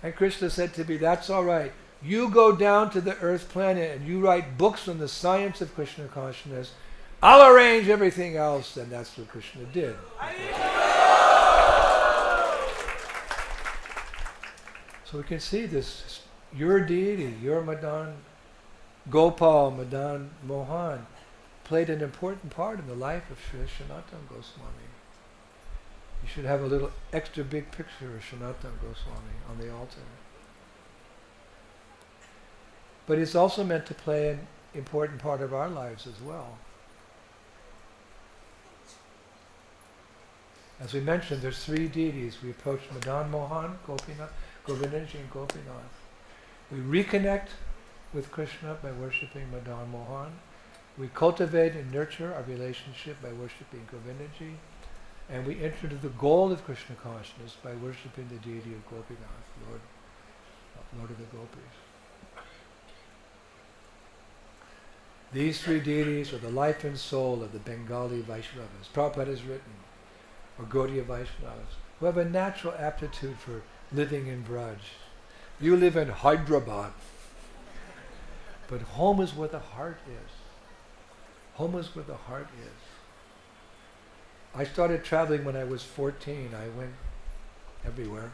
S1: And Krishna said to me, "That's all right. You go down to the earth planet and you write books on the science of Krishna consciousness. I'll arrange everything else." And that's what Krishna did. So we can see this. Your deity, your Madan Gopal, Madana-mohana, played an important part in the life of Sri Sanatana Goswami. You should have a little extra big picture of Sanatana Goswami on the altar. But it's also meant to play an important part of our lives as well. As we mentioned, there's three deities. We approach Madana-mohana, Gopīnātha, Govindaji, and Gopīnātha. We reconnect with Krishna by worshipping Madana-mohana. We cultivate and nurture our relationship by worshipping Govindaji. And we enter into the goal of Krishna consciousness by worshipping the deity of Gopīnātha, Lord of the Gopis. These three deities are the life and soul of the Bengali Vaishnavas. Prabhupada has written, or Gaudiya Vaisnavas, who have a natural aptitude for living in Braj. You live in Hyderabad, but home is where the heart is. Home is where the heart is. I started traveling when I was 14. I went everywhere,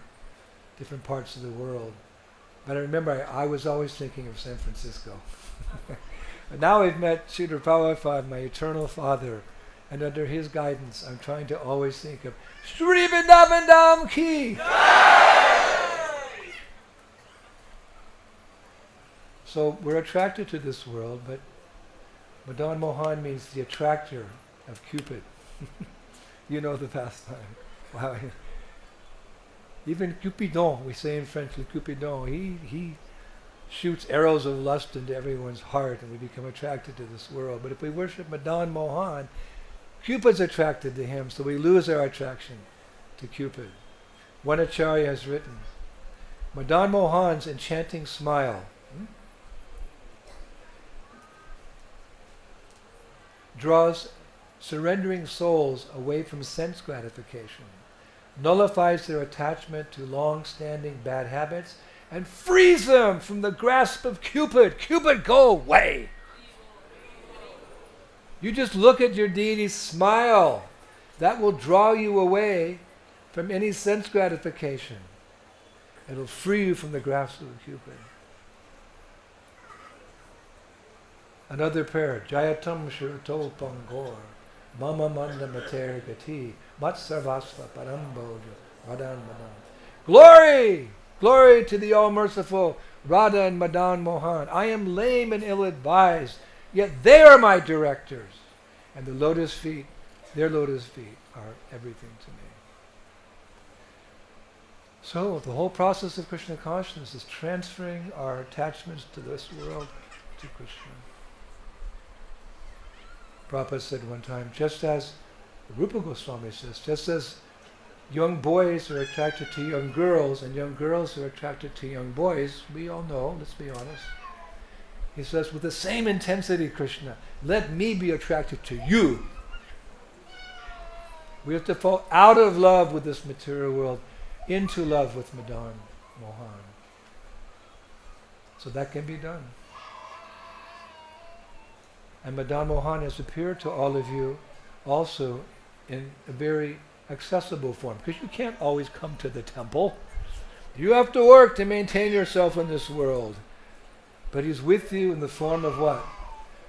S1: different parts of the world. But I remember I was always thinking of San Francisco. And now I've met Srila Prabhupada, my eternal father, and under his guidance I'm trying to always think of Sri Vrindavan Dham Ki! So we're attracted to this world, but Madana-mohana means the attractor of Cupid. You know the pastime. Wow. Even Cupidon, we say in French, le Cupidon, he shoots arrows of lust into everyone's heart and we become attracted to this world. But if we worship Madana-mohana, Cupid's attracted to him, so we lose our attraction to Cupid. One acharya has written, Madana-mohana's enchanting smile draws surrendering souls away from sense gratification, nullifies their attachment to long-standing bad habits, and frees them from the grasp of Cupid. Cupid, go away! You just look at your deity, smile. That will draw you away from any sense gratification. It'll free you from the grasp of Cupid. Another prayer, Jayatam Shruto Pangor, Mama Manda Mater Gati, Matsarvasva Paramboja, Radha and Madan. Glory! Glory to the all-merciful Radha and Madan Mohan. I am lame and ill-advised, yet they are my directors. And the lotus feet, their lotus feet are everything to me. So the whole process of Krishna consciousness is transferring our attachments to this world to Krishna. Prabhupada said one time, just as Rupa Goswami says, just as young boys are attracted to young girls and young girls are attracted to young boys, we all know, let's be honest. He says, with the same intensity, Krishna, let me be attracted to you. We have to fall out of love with this material world into love with Madana-mohana. So that can be done. And Madana-mohana has appeared to all of you also in a very accessible form, because you can't always come to the temple. You have to work to maintain yourself in this world. But he's with you in the form of what?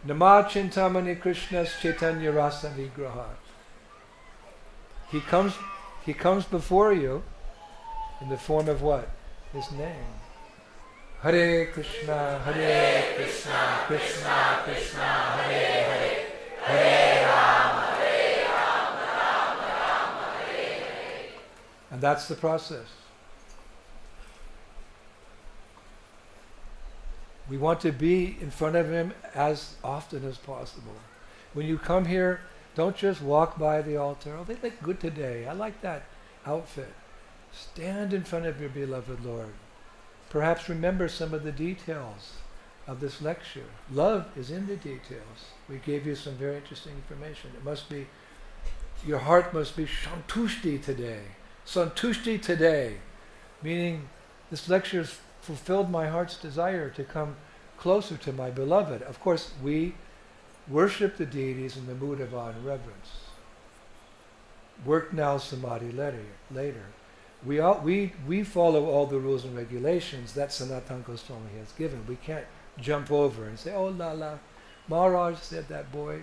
S1: Nama Chintamani Krishna's Caitanya Rasa Vigraha. He comes before you in the form of what? His name. Hare Krishna, Krishna Krishna, Hare Hare, Hare Rama, Rama Rama, Hare Hare. And that's the process. We want to be in front of him as often as possible. When you come here, don't just walk by the altar. Oh, they look good today. I like that outfit. Stand in front of your beloved Lord. Perhaps remember some of the details of this lecture. Love is in the details. We gave you some very interesting information. It must be, your heart must be santushti today. Santushti today. Meaning, this lecture has fulfilled my heart's desire to come closer to my beloved. Of course, we worship the deities in the mood of awe and reverence. Work now, samadhi later. We follow all the rules and regulations that Sanatana Goswami has given. We can't jump over and say, oh la la, Maharaj said that boy,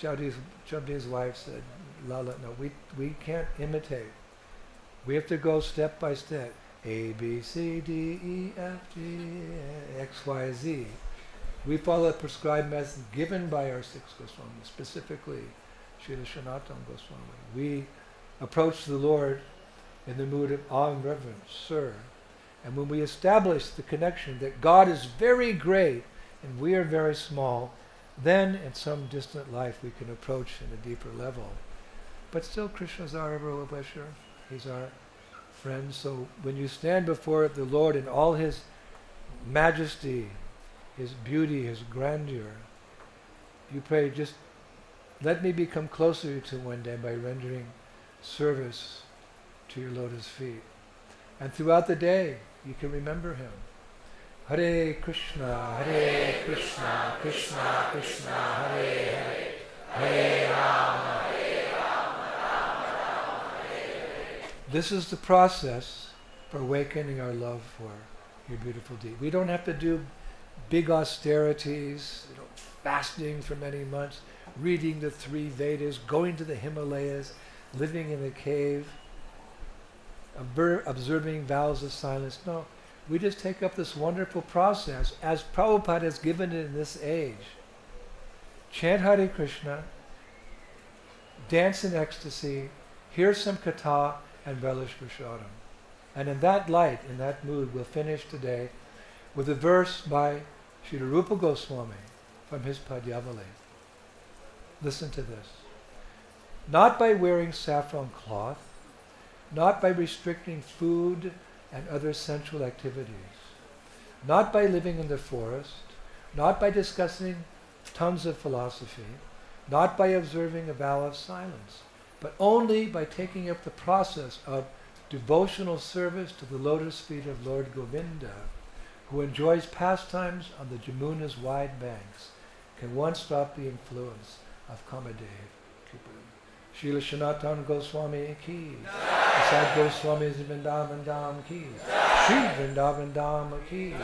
S1: Chabdi's wife said, la la. No, we can't imitate. We have to go step by step. A, B, C, D, E, F, G, X, Y, Z. We follow a prescribed method given by our six Goswamis, specifically Srila Sanatana Goswami. We approach the Lord in the mood of awe and reverence, sir. And when we establish the connection that God is very great and we are very small, then in some distant life we can approach in a deeper level. But still Krishna is our ever-wisher. He's our friend. So when you stand before the Lord in all his majesty, his beauty, his grandeur, you pray, just let me become closer to you one day by rendering service to your lotus feet. And throughout the day, you can remember him. Hare Krishna, Krishna Krishna, Hare Hare, Hare Rama, Rama Rama, Hare Hare. This is the process for awakening our love for your beautiful deed. We don't have to do big austerities, fasting for many months, reading the 3 Vedas, going to the Himalayas, living in a cave, observing vows of silence. No, We just take up this wonderful process as Prabhupada has given it in this age. Chant Hare Krishna, dance in ecstasy, hear some katha, and relish prasadam. And in that light, in that mood, we'll finish today with a verse by Srila Rupa Goswami from his Padyavali. Listen to this. Not by wearing saffron cloth, not by restricting food and other sensual activities, not by living in the forest, not by discussing tons of philosophy, not by observing a vow of silence, but only by taking up the process of devotional service to the lotus feet of Lord Govinda, who enjoys pastimes on the Jamuna's wide banks, can one stop the influence of Kamadev, Cupid. Srila Sanatana Goswami ki, Asad Goswamis Vrindavan Dham ki, Sri Vrindavan Dham ki,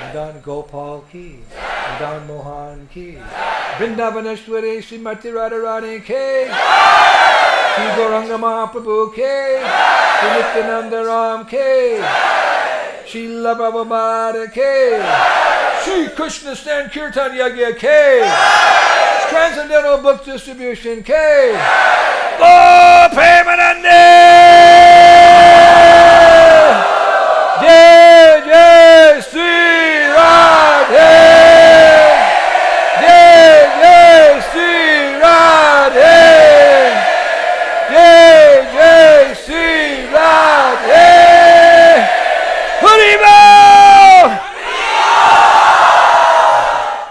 S1: Madan Gopal ki, Madana-mohana ki, Vrindavaneshwari Srimati Radharani ki, Sri Gauranga Mahaprabhu ki, Sri Nityananda Ram ki, Srila Prabhupada ki, Sri Krishna Sankirtan Yagya ki, Transcendental Book Distribution ki, Gopīnātha, Jai Jai Sri Radha, Jai Jai Sri Radha, Jai Jai Sri Radha, Haribol!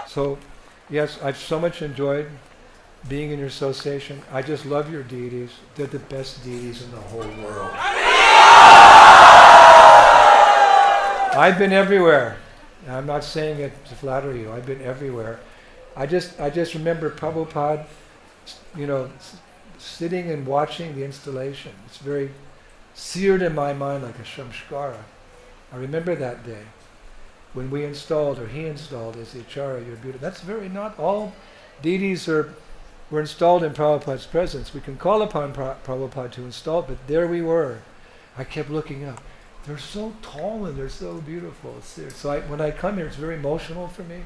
S1: So, yes, I've so much enjoyed being in your association. I just love your deities. They're the best deities in the whole world. I've been everywhere. I'm not saying it to flatter you. I've been everywhere. I just remember Prabhupada, sitting and watching the installation. It's very seared in my mind like a samskara. I remember that day when we installed, or he installed as the Acharya, your beauty. That's not all deities were installed in Prabhupada's presence. We can call upon Prabhupada to install, but there we were. I kept looking up. They're so tall and they're so beautiful. So when I come here, it's very emotional for me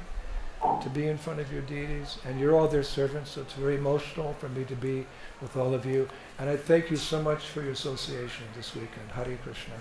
S1: to be in front of your deities, and you're all their servants, so it's very emotional for me to be with all of you. And I thank you so much for your association this weekend. Hare Krishna.